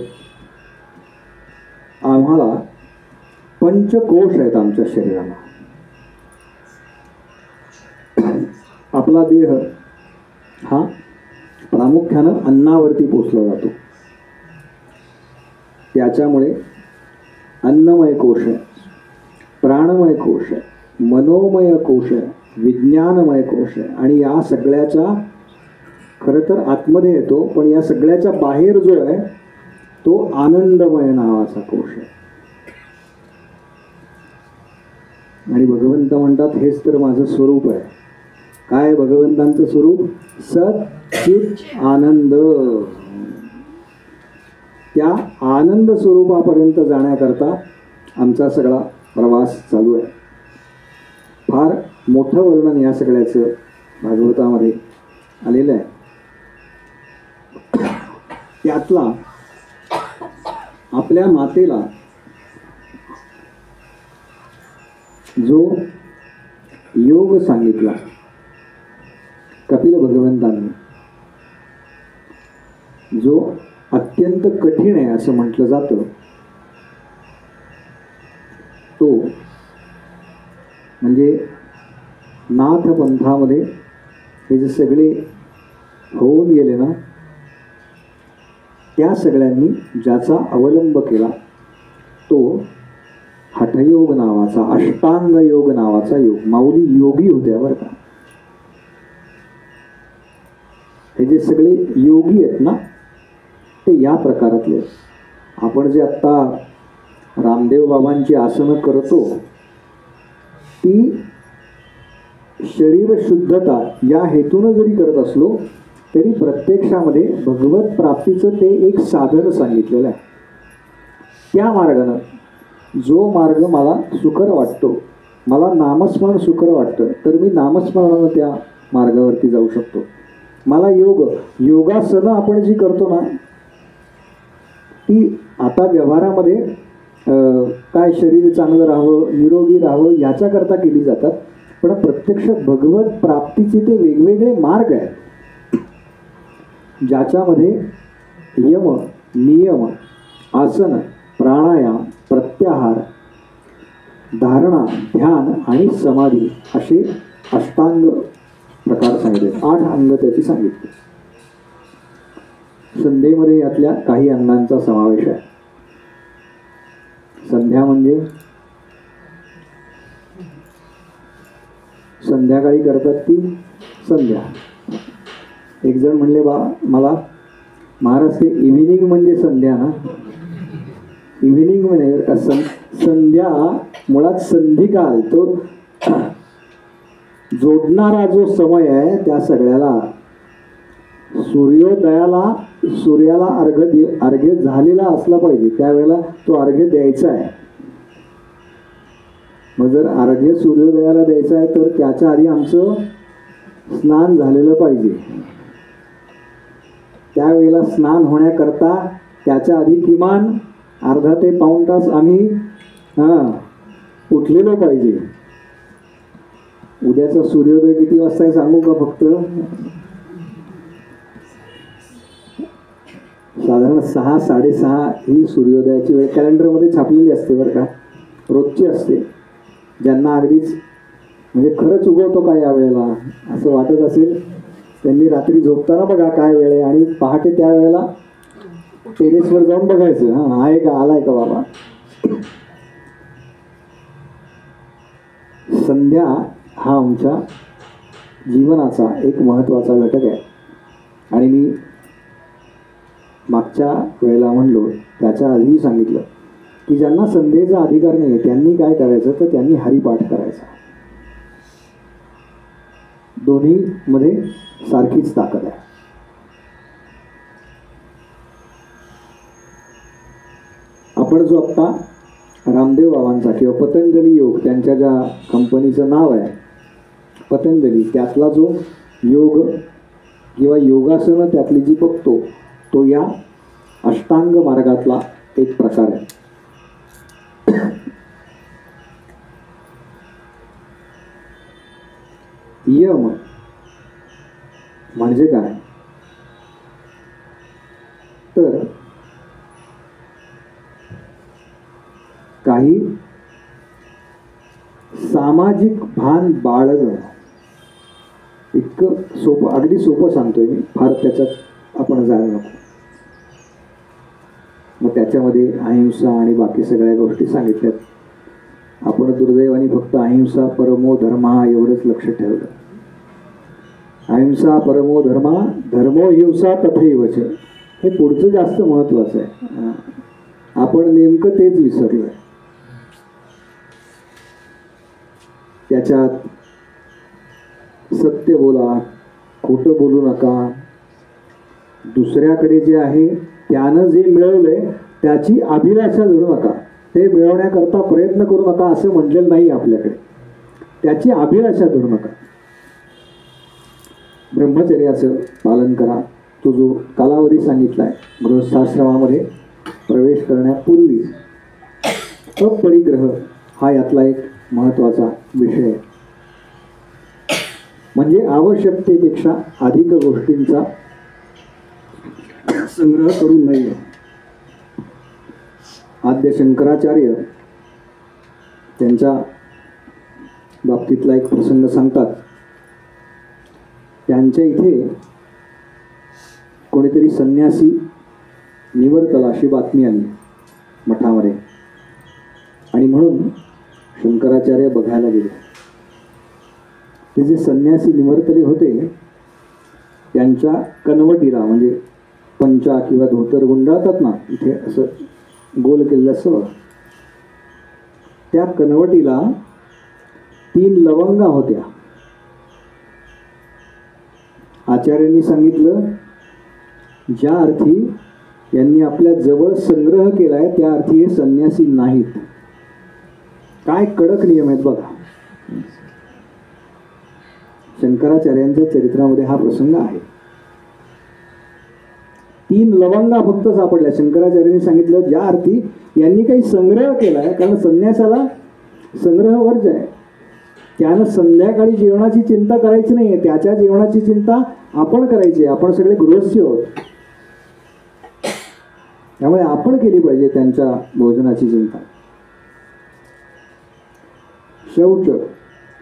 Speaker 1: आम्हाला पंचकोश आहेत आमच्या शरीराला. आपला देह हा प्रामुख्यानं अन्नावरती पोचला जातो. त्याच्यामुळे अन्नमय कोश आहे, प्राणमय कोश आहे, मनोमय कोश आहे, विज्ञानमय कोश आहे. आणि या सगळ्याच्या खरं तर आतमध्ये येतो, पण या सगळ्याच्या बाहेर जो आहे तो आनंदमय नावाचा कोश आहे. आणि भगवंत म्हणतात हेच तर माझं स्वरूप आहे. काय भगवंतांचं स्वरूप? सत चित आनंद. त्या आनंद स्वरूपापर्यंत जाण्याकरता आमचा सगळा प्रवास चालू आहे. फार मोठं वर्णन या सगळ्याचं भागवतामध्ये आलेलं आहे. त्यातला आपल्या मातेला जो योग सांगितला कपिल भगवंतांनी, जो अत्यंत कठीण आहे असं म्हटलं जातं, तो म्हणजे नाथ पंथामध्ये हे जे सगळे होऊन गेले ना, त्या सगळ्यांनी ज्याचा अवलंब केला तो हठयोग नावाचा, अष्टांग योग नावाचा योग. माऊली योगी होत्या बरं का. हे जे सगळे योगी आहेत ना ते या प्रकारातले. आपण जे आत्ता रामदेव बाबांची आसनं करतो ती शरीर शुद्धता या हेतून जरी करत असलो तरी प्रत्यक्षामध्ये भगवत प्राप्तीचं ते एक साधन सांगितलेलं आहे. त्या मार्गानं जो मार्ग मला सुकर वाटतो, मला नामस्मरण सुकर वाटतं, तर मी नामस्मरणानं त्या मार्गावरती जाऊ शकतो. मला योगासनं आपण जी करतो ना ती आता व्यवहारामध्ये काय शरीर चांगलं राहावं, निरोगी राहावं याच्याकरता केली जातात, पण प्रत्यक्ष भगवत प्राप्तीचे ते वेगवेगळे मार्ग आहेत ज्याच्यामध्ये यम, नियम, आसन, प्राणायाम, प्रत्याहार, धारणा, ध्यान आणि समाधी असे अष्टांग प्रकार सांगितले. 8 अंग त्याची सांगितले. संध्येमध्ये यातल्या काही अंगांचा समावेश आहे. संध्या म्हणजे संध्याकाळी करतात ती संध्या. एक जण म्हणले बा मला महाराज ते इव्हिनिंग म्हणजे संध्या ना. इव्हिनिंग म्हणजे संध्या मुळात संधिकाल, तो जोडणारा जो समय आहे त्या सगळ्याला सूर्याला अर्घ्य झालेला असला पाहिजे, त्यावेळेला तो अर्घ्य द्यायचा आहे. मग जर अर्घ्य सूर्योदयाला द्यायचा आहे तर त्याच्या आधी आमचं स्नान झालेलं पाहिजे. त्यावेळेला स्नान होण्याकरता त्याच्या आधी किमान अर्धा ते पाऊण तास आम्ही उठलेलो पाहिजे. उद्याचा सूर्योदय किती वाजता आहे सांगू का फक्त? साधारण 6, 6:30 ही सूर्योदयाची वेळ कॅलेंडरमध्ये छापलेली असते बरं का, रोजची असते. ज्यांना अगदीच म्हणजे खरंच उगवतो का या वेळेला असं वाटत असेल त्यांनी रात्री झोपताना बघा काय वेळ आहे आणि पहाटे त्या वेळेला टेरेसवर जाऊन बघायचं, हा आहे का, आलाय का बाबा. संध्या हा आमच्या जीवनाचा एक महत्त्वाचा घटक आहे. आणि मी मागच्या वेळेला म्हणलो त्याच्या आधीही सांगितलं की ज्यांना संध्येचा अधिकार नाही त्यांनी काय करायचं तर त्यांनी हरिपाठ करायचा. दोन्ही मध्ये सारखीच ताकद आहे. आपण जो आत्ता रामदेव बाबांचा किंवा पतंजली योग त्यांच्या ज्या कंपनीचं नाव आहे पतंजली, त्यातला जो योग किंवा योगासनं त्यातली जी बघतो तो या अष्टांग मार्गातला एक प्रकार आहे. यम म्हणजे काय तर काही सामाजिक भान बाळगणं. इतकं सोपं, अगदी सोपं सांगतोय मी, फार त्याच्यात आपण जायला नको. मग त्याच्यामध्ये अहिंसा आणि बाकी सगळ्या गोष्टी सांगितल्यात. आपण दुर्दैवाने फक्त अहिंसा परमो धर्मा एवढंच लक्ष ठेवलं. अहिंसा परमो धर्मा धर्मो हिंसा तथैवच हे पुढचं जास्त महत्वाचं आहे. आपण नेमकं तेच विसरलोय. त्याच्यात सत्य बोला, खोटं बोलू नका, दुसऱ्याकडे जे आहे त्यानं जे मिळवलंय त्याची अभिलाषा धरू नका, ते मिळवण्याकरता प्रयत्न करू नका असं म्हटलेलं नाही आपल्याकडे. त्याची अभिलाषा धरू नका. ब्रह्मचर्याचं पालन करा. तो जो कालावधी सांगितलाय गृहस्थाश्रमामध्ये प्रवेश करण्यापूर्वी अपरिग्रह हा यातला एक महत्त्वाचा विषय आहे. म्हणजे आवश्यकतेपेक्षा अधिक गोष्टींचा संग्रह करू नये. आद्य शंकराचार्य त्यांच्या बाबतीतला एक प्रसंग सांगतात. त्यांच्या इथे कोणीतरी संन्यासी निवर्तला अशी बातमी आली मठामध्ये आणि म्हणून शंकराचार्य बघायला गेले. ते जे संन्यासी निवर्तले होते त्यांच्या कनवटीला म्हणजे पंचा किंवा धोतर गुंडाळतात ना इथे असं गोल केलेलं असं, त्या कनवटीला 3 लवंगा होत्या. आचार्यांनी सांगितलं ज्या अर्थी यांनी आपल्या जवळ संग्रह केलाय त्या अर्थी हे संन्यासी नाहीत. काय कडक नियम आहेत बघा. शंकराचार्यांच्या चरित्रामध्ये हा प्रसंग आहे. 3 लवंगा फक्त सापडल्या. शंकराचार्यांनी सांगितलं ज्या अर्थी यांनी काही संग्रह केलाय, कारण संन्यासाला संग्रह वर्ज आहे, त्यानं संध्याकाळी जेवणाची चिंता करायची नाहीये, त्याच्या जेवणाची चिंता आपण करायची. आपण सगळे गृहस्थी आहोत, त्यामुळे आपण केली पाहिजे त्यांच्या भोजनाची चिंता. शौच,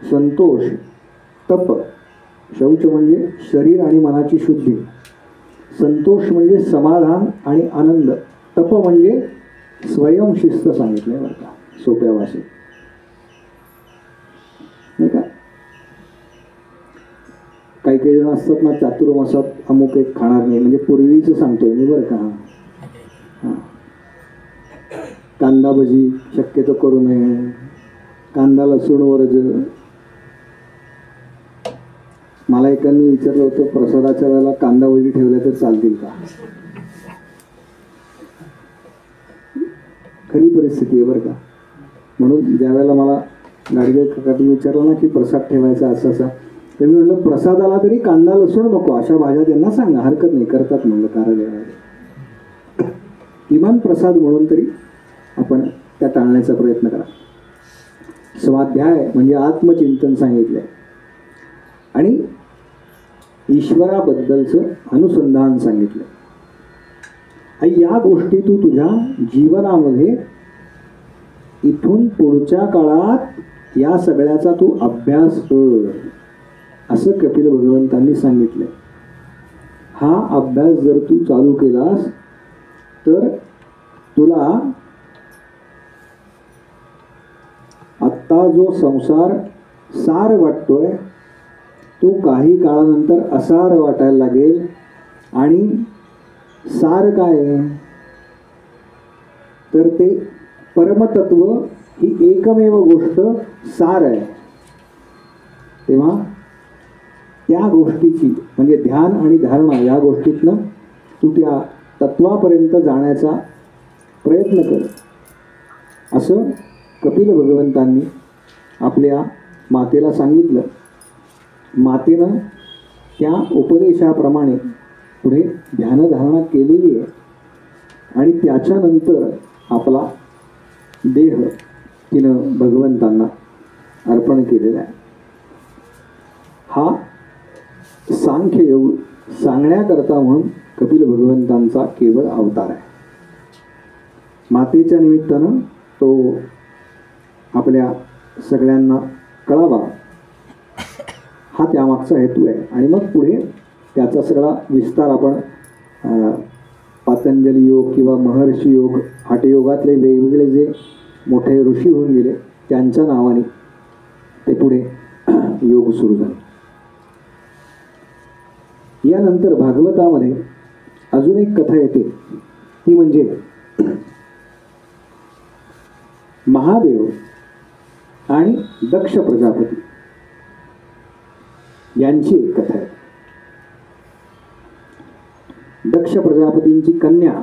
Speaker 1: संतोष, तप. शौच म्हणजे शरीर आणि मनाची शुद्धी, संतोष म्हणजे समाधान आणि आनंद, तप म्हणजे स्वयंशिस्त सांगितलंय बरं का सोप्या भाषेत, नाही का. काही काही जण असतात ना चातुर्मासात अमुक एक खाणार नाही, म्हणजे पूर्वीच सांगतोय मी बरं का. कांदा भजी शक्यतो करू नये, कांदा लसूण वरज. मला एकाने विचारलं होतं प्रसादाच्या वेळेला कांदा भजी ठेवल्या तर चालतील का. खरी परिस्थिती आहे बरं का. म्हणून ज्या वेळेला मला गाडगे काकांनी विचारलं ना की प्रसाद ठेवायचा असं असं, तर मी म्हटलं प्रसादाला तरी कांदा लसूण नको अशा भाज्या त्यांना सांगा, हरकत नाही, करतात म्हणलं कार्यालयामध्ये. किमान प्रसाद म्हणून तरी आपण त्या टाळण्याचा प्रयत्न करा. स्वाध्याय म्हणजे आत्मचिंतन सांगितलंय. आणि ईश्वराबद्दलचं अनुसंधान सांगितलं. आणि या गोष्टी तू तुझ्या जीवनामध्ये इथून पुढच्या काळात या सगळ्याचा तू अभ्यास कर असं कपिल भगवंतांनी सांगितलं. हा अभ्यास जर तू चालू केलास तर तुला आत्ता जो संसार सार वाटतोय तो काही काळानंतर असार वाटायला लागेल. आणि सार काय आहे तर ते परमतत्व ही एकमेव गोष्ट सार आहे. तेव्हा त्या गोष्टीची म्हणजे ध्यान आणि धारणा या गोष्टीतनं तू त्या तत्वापर्यंत जाण्याचा प्रयत्न कर असं कपिल भगवंतांनी आपल्या मातेला सांगितलं. मातेनं त्या उपदेशाप्रमाणे पुढे ध्यानधारणा केलेली आहे आणि त्याच्यानंतर आपला देह तिनं भगवंतांना अर्पण केलेला आहे. हा सांख्ययोग सांगण्याकरता म्हणून कपिल भगवंतांचा केवळ अवतार आहे. मातेच्या निमित्तानं तो आपल्या सगळ्यांना कळावा हा त्यामागचा हेतू आहे. आणि मग पुढे त्याचा सगळा विस्तार आपण पातंजली योग किंवा महर्षी योग हठयोगातले वेगवेगळे जे मोठे ऋषी होऊन गेले त्यांच्या नावाने ते पुढे योग सुरू झाले. यानंतर भागवतामध्ये अजून एक कथा येते ती म्हणजे महादेव आणि दक्ष प्रजापती यांची एक कथा आहे. दक्ष प्रजापतींची कन्या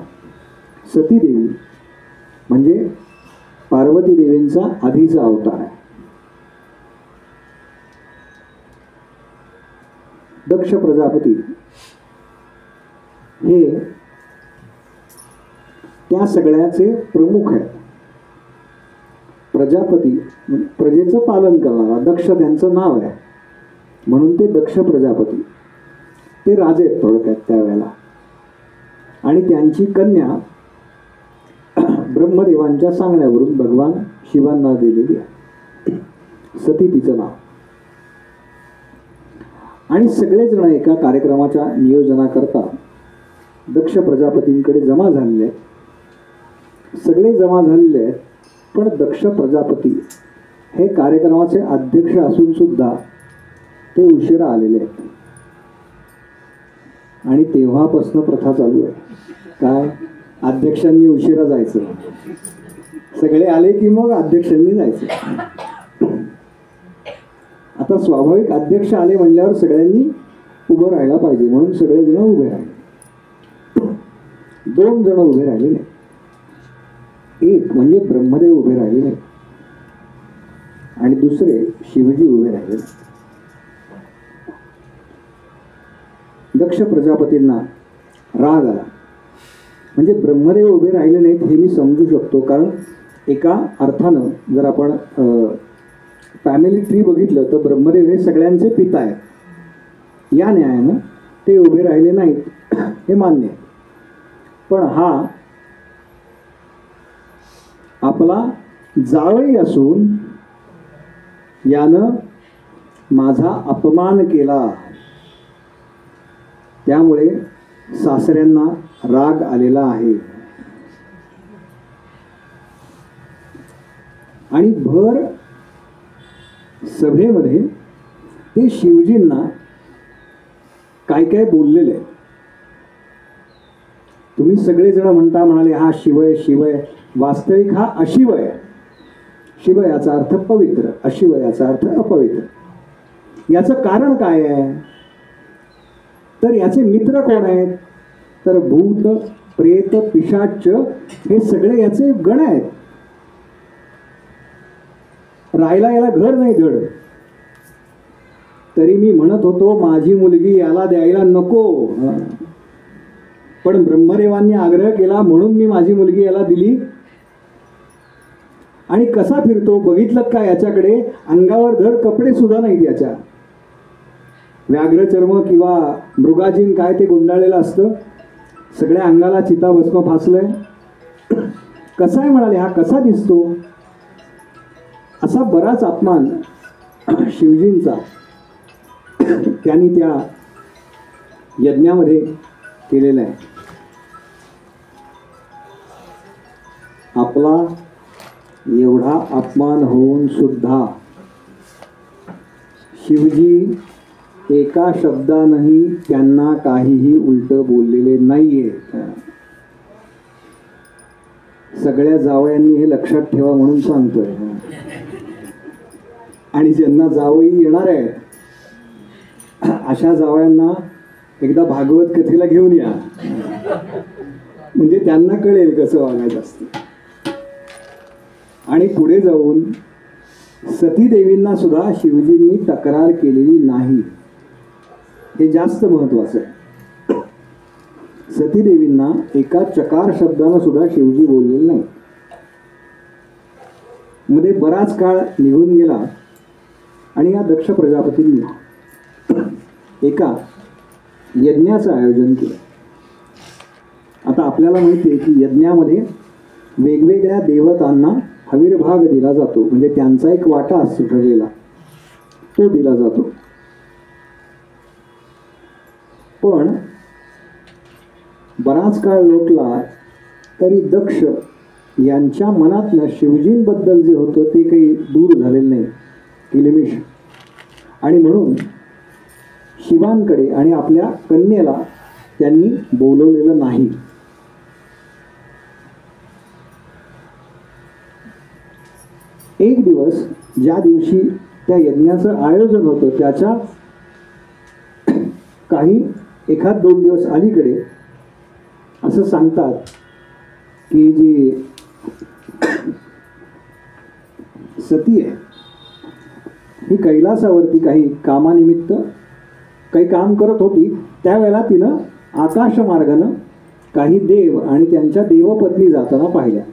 Speaker 1: सतीदेवी म्हणजे पार्वती देवींचा आधीचा अवतार आहे. दक्ष प्रजापती हे त्या सगळ्याचे प्रमुख आहेत. प्रजापती प्रजेचं पालन करणारा दक्ष त्यांचं नाव आहे म्हणून ते दक्ष प्रजापती. ते राजे आहेत थोडक्यात त्यावेळेला. आणि त्यांची कन्या ब्रह्मदेवांच्या सांगण्यावरून भगवान शिवांना दिलेली आहे. सती तिचं नाव. आणि सगळेजण एका कार्यक्रमाच्या नियोजनाकरता दक्ष प्रजापतींकडे जमा झालेले आहेत. सगळे जमा झालेले आहेत पण दक्ष प्रजापती हे कार्यक्रमाचे अध्यक्ष असून सुद्धा ते उशिरा आलेले आहेत. आणि तेव्हापासून प्रथा चालू आहे काय अध्यक्षांनी उशिरा जायचं. सगळे आले की मग अध्यक्षांनी जायचं. आता स्वाभाविक अध्यक्ष आले म्हणल्यावर सगळ्यांनी उभं राहायला पाहिजे म्हणून सगळेजण उभे राहिले. 2 जण उभे राहिले नाही. एक म्हणजे ब्रह्मदेव उभे राहिले नाही आणि दुसरे शिवजी उभे राहिले. दक्ष प्रजापतींना राग आला. म्हणजे ब्रह्मदेव उभे राहिले नाहीत हे मी समजू शकतो कारण एका अर्थानं जर आपण फॅमिली ट्री बघितलं तर ब्रह्मदेव हे सगळ्यांचे पिता आहेत. या न्यायानं ते उभे राहिले नाहीत हे मान्य आहे. पण हा आपला जावई असून यानं माझा अपमान केला त्यामुळे सासऱ्यांना राग आलेला आहे. आणि भर सभेमध्ये ते शिवजींना काय काय बोललेले. तुम्ही सगळेजण म्हणाले हा शिवय शिवय. वास्तविक हा अशिव आहे. शिव याचा अर्थ पवित्र, अशिव याचा अर्थ अपवित्र. याचं कारण काय आहे तर याचे मित्र कोण आहेत तर भूत प्रेत पिशाच हे सगळे याचे गण आहेत. राहायला याला घर नाही धड. तरी मी म्हणत होतो माझी मुलगी याला द्यायला नको पण ब्रह्मदेवांनी आग्रह केला म्हणून मी माझी मुलगी याला दिली. आणि कसा फिरतो बघितलं का याच्याकडे अंगावर धड कपडे सुद्धा नाहीत याच्या. व्याघ्रचर्म किंवा मृगाजीन काय ते गुंडाळलेलं असतं, सगळ्या अंगाला चिताभस्म फासलंय. कसा आहे म्हणाले, हा कसा दिसतो? असा बराच अपमान शिवजींचा त्यांनी त्या यज्ञामध्ये केलेला आहे. आपला एवढा अपमान होऊन सुद्धा शिवजी एका शब्दानंही त्यांना काहीही उलट बोललेले नाहीये. सगळ्या जावयांनी हे लक्षात ठेवा म्हणून सांगतोय. आणि ज्यांना जावई येणार आहे अशा जावयांना एकदा भागवत कथेला घेऊन या, म्हणजे त्यांना कळेल कसं वागायचं असतं. आणि पुढे जाऊन सतीदेवींना सुद्धा शिवजींनी तक्रार केलेली नाही, हे जास्त महत्वाचं आहे. सतीदेवींना एका चकार शब्दानं सुद्धा शिवजी बोललेले नाही. मध्ये बराच काळ निघून गेला आणि या दक्ष प्रजापतींनी एका यज्ञाचं आयोजन केलं. आता आपल्याला माहिती आहे की यज्ञामध्ये वेगवेगळ्या देवतांना हविर्भाग दिला जातो, म्हणजे त्यांचा एक वाटा असतो ठरलेला, तो दिला जातो. पण बराच काळ लोटला तरी दक्ष यांच्या मनातनं शिवजींबद्दल जे होतं ते काही दूर झालेलं नाही, किलमिश. आणि म्हणून शिवांकडे आणि आपल्या कन्येला त्यांनी बोलवलेलं नाही. एक दिवस ज्या दिवशी त्या यज्ञाचं आयोजन होतं त्याच्या काही एखाद 2 दिवस अलीकडे असं सांगतात की जी सती आहे ही कैलासावरती काही कामानिमित्त काही काम करत होती. त्यावेळेला तिनं आकाशमार्गानं काही देव आणि त्यांच्या देवपत्नी जाताना पाहिल्या.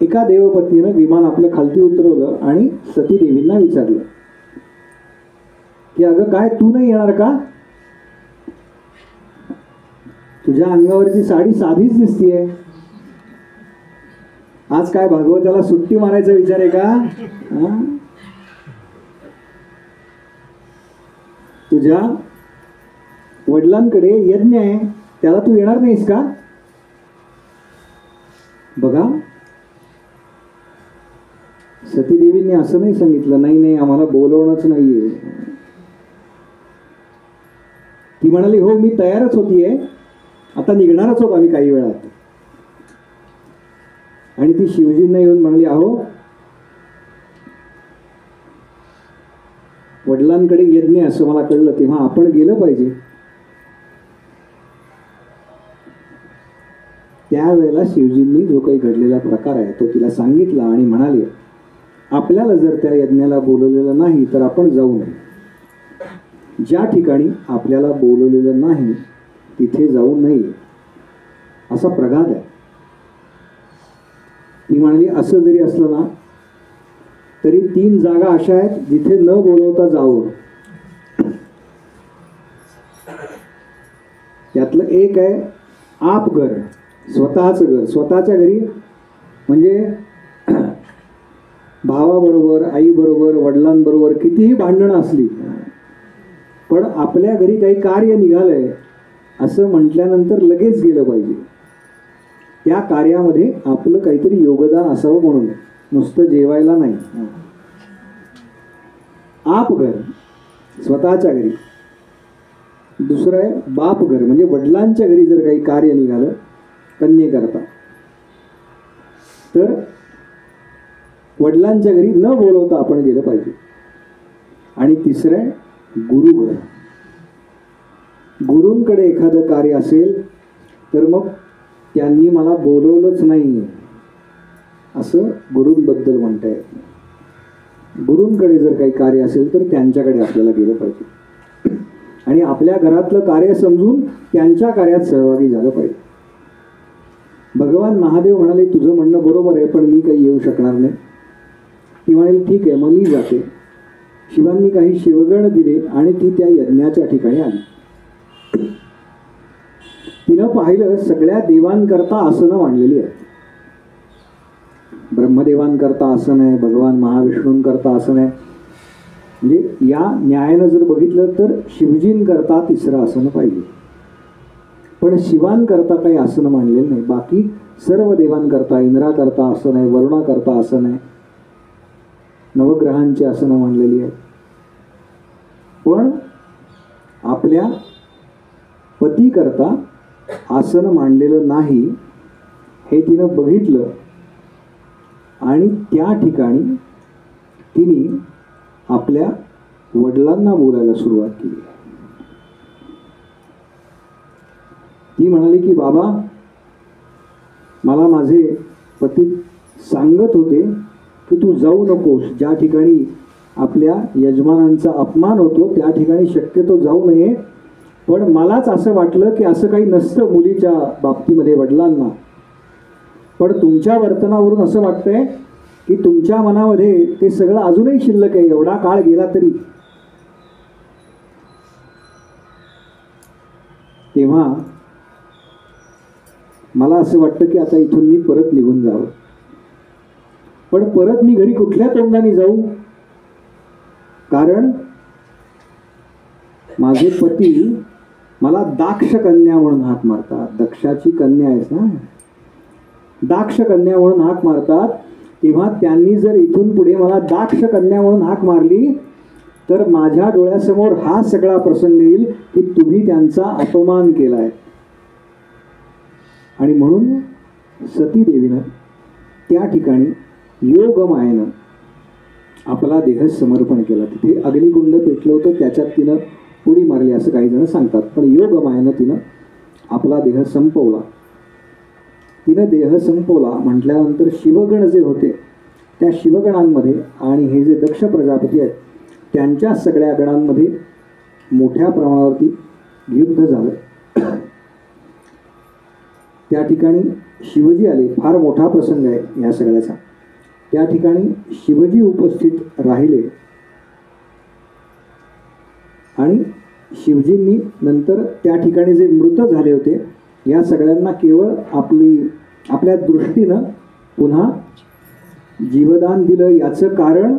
Speaker 1: एका देवपत्नीनं विमान आपलं खालती उतरवलं आणि सतीदेवींना विचारलं की अगं काय तू नाही येणार का? तुझ्या अंगावरची साडी साधीच दिसतीये, आज काय भागवताला सुट्टी मारायचा विचार आहे का? तुझ्या वडिलांकडे यज्ञ आहे, त्याला तू येणार नाहीस का? बघा, सतीदेवींनी असं नाही सांगितलं नाही नाही आम्हाला बोलवणंच नाहीये. ती म्हणाली हो मी तयारच होतीये, आता निघणारच होत आम्ही काही वेळात. आणि ती शिवजींना येऊन म्हणाली अहो वडिलांकडे यज्ञ असं मला कळलं तेव्हा आपण गेलं पाहिजे. त्यावेळेला शिवजींनी जो काही घडलेला प्रकार आहे तो तिला सांगितला आणि म्हणाले आपल्याला जर त्या यज्ञाला बोलवलेलं नाही तर आपण जाऊ नये. ज्या ठिकाणी आपल्याला बोलवलेलं नाही तिथे जाऊ नये असा प्रघात आहे. ती म्हणाली असं जरी असलं ना तरी 3 जागा अशा आहेत जिथे न बोलवता जावं. त्यातलं एक आहे आप घर, स्वतःचं घर. स्वतःच्या घरी म्हणजे भावाबरोबर आईबरोबर वडिलांबरोबर कितीही भांडणं असली पण आपल्या घरी काही कार्य निघालंय असं म्हटल्यानंतर लगेच गेलं पाहिजे. त्या कार्यामध्ये आपलं काहीतरी योगदान असावं म्हणून, नुसतं जेवायला नाही. आप घर स्वतःच्या घरी. दुसरं आहे बाप घर म्हणजे वडिलांच्या घरी जर काही कार्य निघालं कन्येकरता तर वडिलांच्या घरी न बोलवता आपण गेलं पाहिजे. आणि तिसरं आहे गुरुघर. गुरूंकडे एखादं कार्य असेल तर मग त्यांनी मला बोलवलंच नाही असं गुरूंबद्दल म्हणता येत नाही. गुरूंकडे जर काही कार्य असेल तर त्यांच्याकडे आपल्याला गेलं पाहिजे आणि आपल्या घरातलं कार्य समजून त्यांच्या कार्यात सहभागी झालं पाहिजे. भगवान महादेव म्हणाले तुझं म्हणणं बरोबर आहे पण मी काही येऊ शकणार नाही. ती म्हणाली ठीक आहे मग मी जाते. शिवांनी काही शिवगण दिले आणि ती त्या यज्ञाच्या ठिकाणी आली. तिनं पाहिलं सगळ्या देवांकरता आसनं मांडलेली आहेत. ब्रह्मदेवांकरता आसन आहे, भगवान महाविष्णूंकरता आसन आहे. म्हणजे या न्यायानं जर बघितलं तर शिवजींकरता तिसरं आसन पाहिजे, पण शिवांकरता काही आसनं मांडलेलं नाही. बाकी सर्व देवांकरता, इंद्राकरता आसन आहे, वरुणाकरता आसन आहे, नवग्रहांची आसनं मांडलेली आहेत. पण आपल्या पतीकरता आसन मांडलेलं नाही हे तिनं बघितलं आणि त्या ठिकाणी तिने आपल्या वडिलांना बोलायला सुरुवात केली. ती म्हणाली की बाबा, मला माझे पती सांगत होते की तू जाऊ नकोस, ज्या ठिकाणी आपल्या यजमानांचा अपमान होतो त्या ठिकाणी शक्यतो जाऊ नये. पण मलाच असं वाटलं की असं काही नसतं मुलीच्या बाबतीमध्ये वडिलांना. पण तुमच्या वर्तनावरून असं वाटतंय की तुमच्या मनामध्ये ते सगळं अजूनही शिल्लक आहे, एवढा काळ गेला तरी. तेव्हा मला असं वाटतं की आता इथून मी परत निघून जावं. पण परत मी घरी कुठल्या तोंडाने जाऊ? कारण माझे पती मला दाक्ष कन्या म्हणून हाक मारतात. दक्षाची कन्या आहेस ना, दाक्ष कन्या म्हणून हाक मारतात. तेव्हा त्यांनी जर इथून पुढे मला दाक्ष कन्या म्हणून हाक मारली तर माझ्या डोळ्यासमोर हा सगळा प्रसंग येईल की तुम्ही त्यांचा अपमान केलाय. आणि म्हणून सती देवीनं त्या ठिकाणी योगमायेनं आपला देह समर्पण केला. तिथे अग्निकुंड पेटलं होतं, त्याच्यात तिनं उडी मारली असं काही जण सांगतात. पण योगमायेनं तिनं आपला देह संपवला. तिनं देह संपवला म्हटल्यानंतर शिवगण जे होते त्या शिवगणांमध्ये आणि हे जे दक्ष प्रजापती आहेत त्यांच्या सगळ्या गणांमध्ये मोठ्या प्रमाणावरती युद्ध झालं. त्या ठिकाणी शिवजी आले. फार मोठा प्रसंग आहे या सगळ्याचा. त्या ठिकाणी शिवजी उपस्थित राहिले आणि शिवजींनी नंतर त्या ठिकाणी जे मृत झाले होते या सगळ्यांना केवळ आपल्या दृष्टीनं पुन्हा जीवदान दिलं. याचं कारण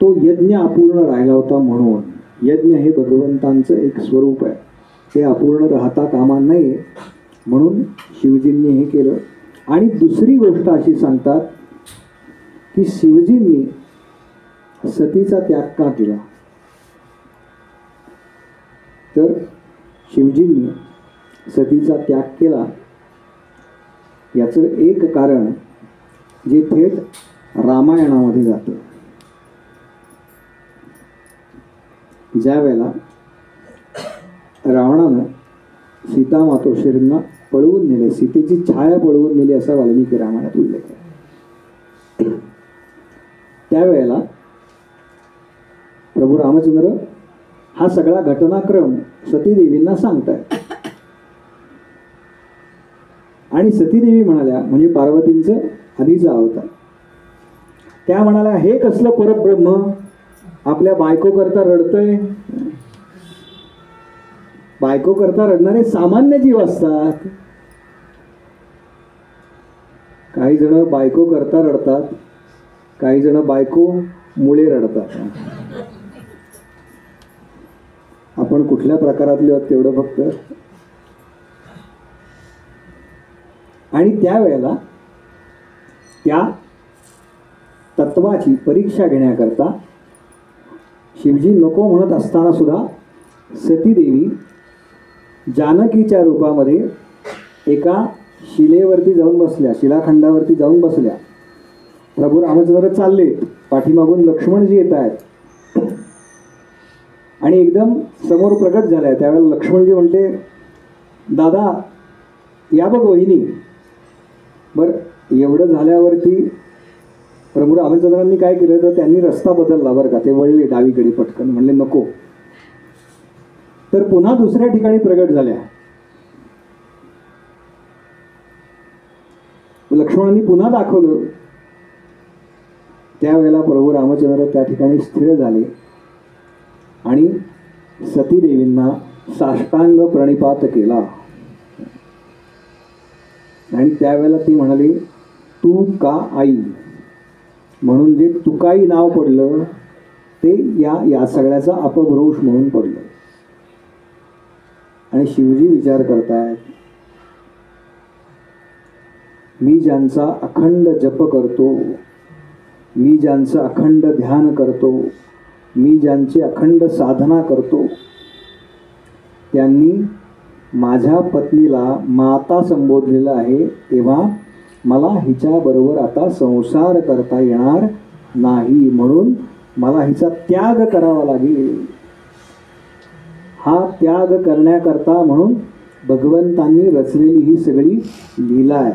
Speaker 1: तो यज्ञ अपूर्ण राहिला होता म्हणून. यज्ञ हे भगवंतांचं एक स्वरूप आहे, ते अपूर्ण राहता कामा नये म्हणून शिवजींनी हे केलं. आणि दुसरी गोष्ट अशी सांगतात की शिवजींनी सतीचा त्याग का केला? तर शिवजींनी सतीचा त्याग केला याचं एक कारण जे थेट रामायणामध्ये जातं. ज्या वेळेला रावणानं सीता मातोश्रींना पळवून नेले, सीतेची छाया पळवून नेली असा वाल्मिकी रामायणात उल्लेख आहे. त्यावेळेला प्रभू रामचंद्र हा सगळा घटनाक्रम सतीदेवींना सांगतायत. आणि सतीदेवी म्हणाल्या, म्हणजे पार्वतींचं आधीचा अवतार, त्या म्हणाल्या हे कसलं परब्रह्म आपल्या बायको करता रडतय. बायको करता रडणारे सामान्य जीव असतात. काही जण बायको करता रडतात, काही जण बायको मुळे रडतात. आपण कुठल्या प्रकारातले आहोत तेवढं फक्त. आणि त्यावेळेला त्या तत्वाची परीक्षा घेण्याकरता शिवजी नको म्हणत असताना सुद्धा सतीदेवी जानकीच्या रूपामध्ये एका शिलेवरती जाऊन बसल्या, शिलाखंडावरती जाऊन बसल्या. प्रभू रामचंद्र चालले, पाठीमागून लक्ष्मणजी येत आहेत आणि एकदम समोर प्रकट झालाय. त्यावेळेला लक्ष्मणजी म्हणते, दादा या बघ वहिनी. बरं, एवढं झाल्यावरती प्रभू रामचंद्रांनी काय केलं तर त्यांनी रस्ता बदलला बरं का. ते वळले डावीकडे पटकन, म्हणले नको. तर पुन्हा दुसऱ्या ठिकाणी प्रगट झाल्या. लक्ष्मणांनी पुन्हा दाखवलं. त्यावेळेला प्रभू रामचंद्र त्या ठिकाणी स्थिर झाले आणि सतीदेवींना साष्टांग प्रणिपात केला. आणि त्यावेळेला ती म्हणाली, तू का आई, म्हणून जे तुकाई नाव पडलं ते या सगळ्याचा अपभ्रंश म्हणून पडलं. आणि शिवजी विचार करतायत, मी ज्यांचा अखंड जप करतो, मी ज्यांचं अखंड ध्यान करतो, मी ज्यांची अखंड साधना करतो, त्यांनी माझ्या पत्नीला माता संबोधलेलं आहे, तेव्हा मला हिच्याबरोबर आता संसार करता येणार नाही, म्हणून मला हिचा त्याग करावा लागेल. हा त्याग करण्याकरता म्हणून भगवंतांनी रचलेली ही सगळी लीला आहे.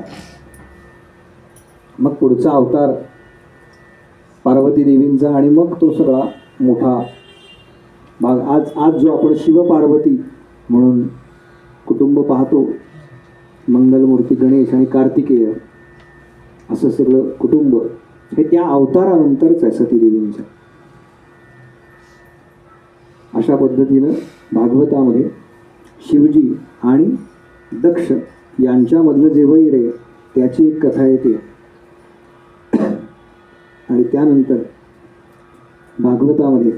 Speaker 1: मग पुढचा अवतार पार्वती देवींचा आणि मग तो सगळा मोठा भाग. आज जो आपण शिवपार्वती म्हणून कुटुंब पाहतो, मंगलमूर्ती गणेश आणि कार्तिकेय असं सगळं कुटुंब, हे त्या अवतारानंतरच आहे सतीदेवींच्या. अशा पद्धतीनं भागवतामध्ये शिवजी आणि दक्ष यांच्यामधलं जे वैर आहे त्याची एक कथा येते. आणि त्यानंतर भागवतामध्ये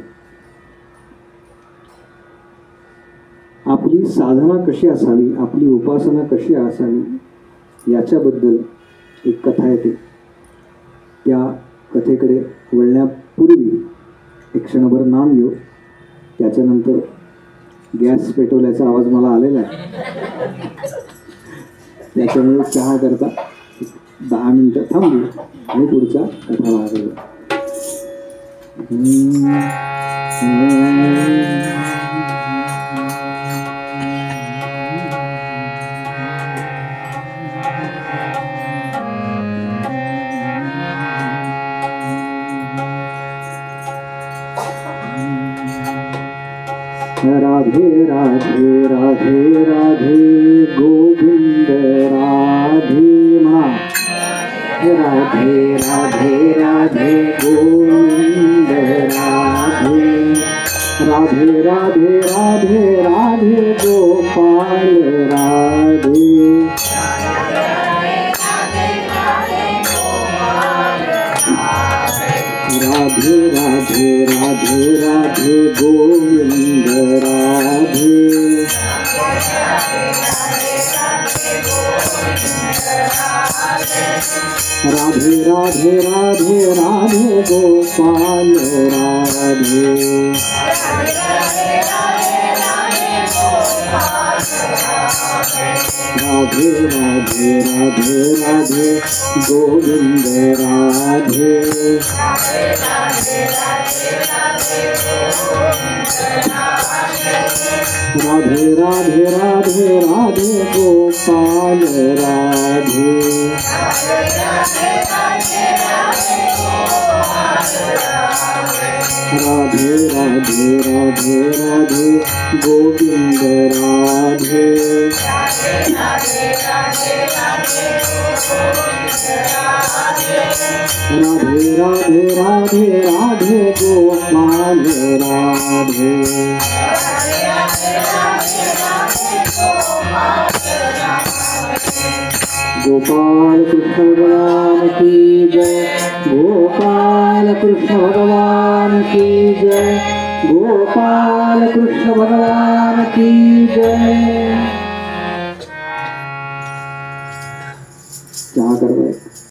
Speaker 1: आपली साधना कशी असावी, आपली उपासना कशी असावी याच्याबद्दल एक कथा येते. त्या कथेकडे वळण्यापूर्वी एक क्षणभर नाम घेऊ. त्याच्यानंतर गॅस पेटवल्याचा आवाज मला आलेला आहे, त्याच्यामुळे चहा करता 10 मिनिटं थांबू आणि पुढच्या कथा भाग. राधे राधे राधे राधे गोविंद राधे मा, राधे राधे राधे गोविंद राधे, राधे राधे राधे राधे गोपाल राधे, राधे राधे राधे राधे गोविंद राधे, राधे राधे राधे राधे गोपाल राधे, राधे राधे राधे राधे गोविंद राधे, राधे राधे राधे राधे गोपाल राधे, राधे राधे राधे राधे गोविंद राधे, राधे राधे राधे राधे गोपाल राधे, गोपाल कृष्ण भगवान की जय, गोपाल कृष्ण भगवान की जय, गोपाल कृष्ण भगवान की जय. चहा करवाय.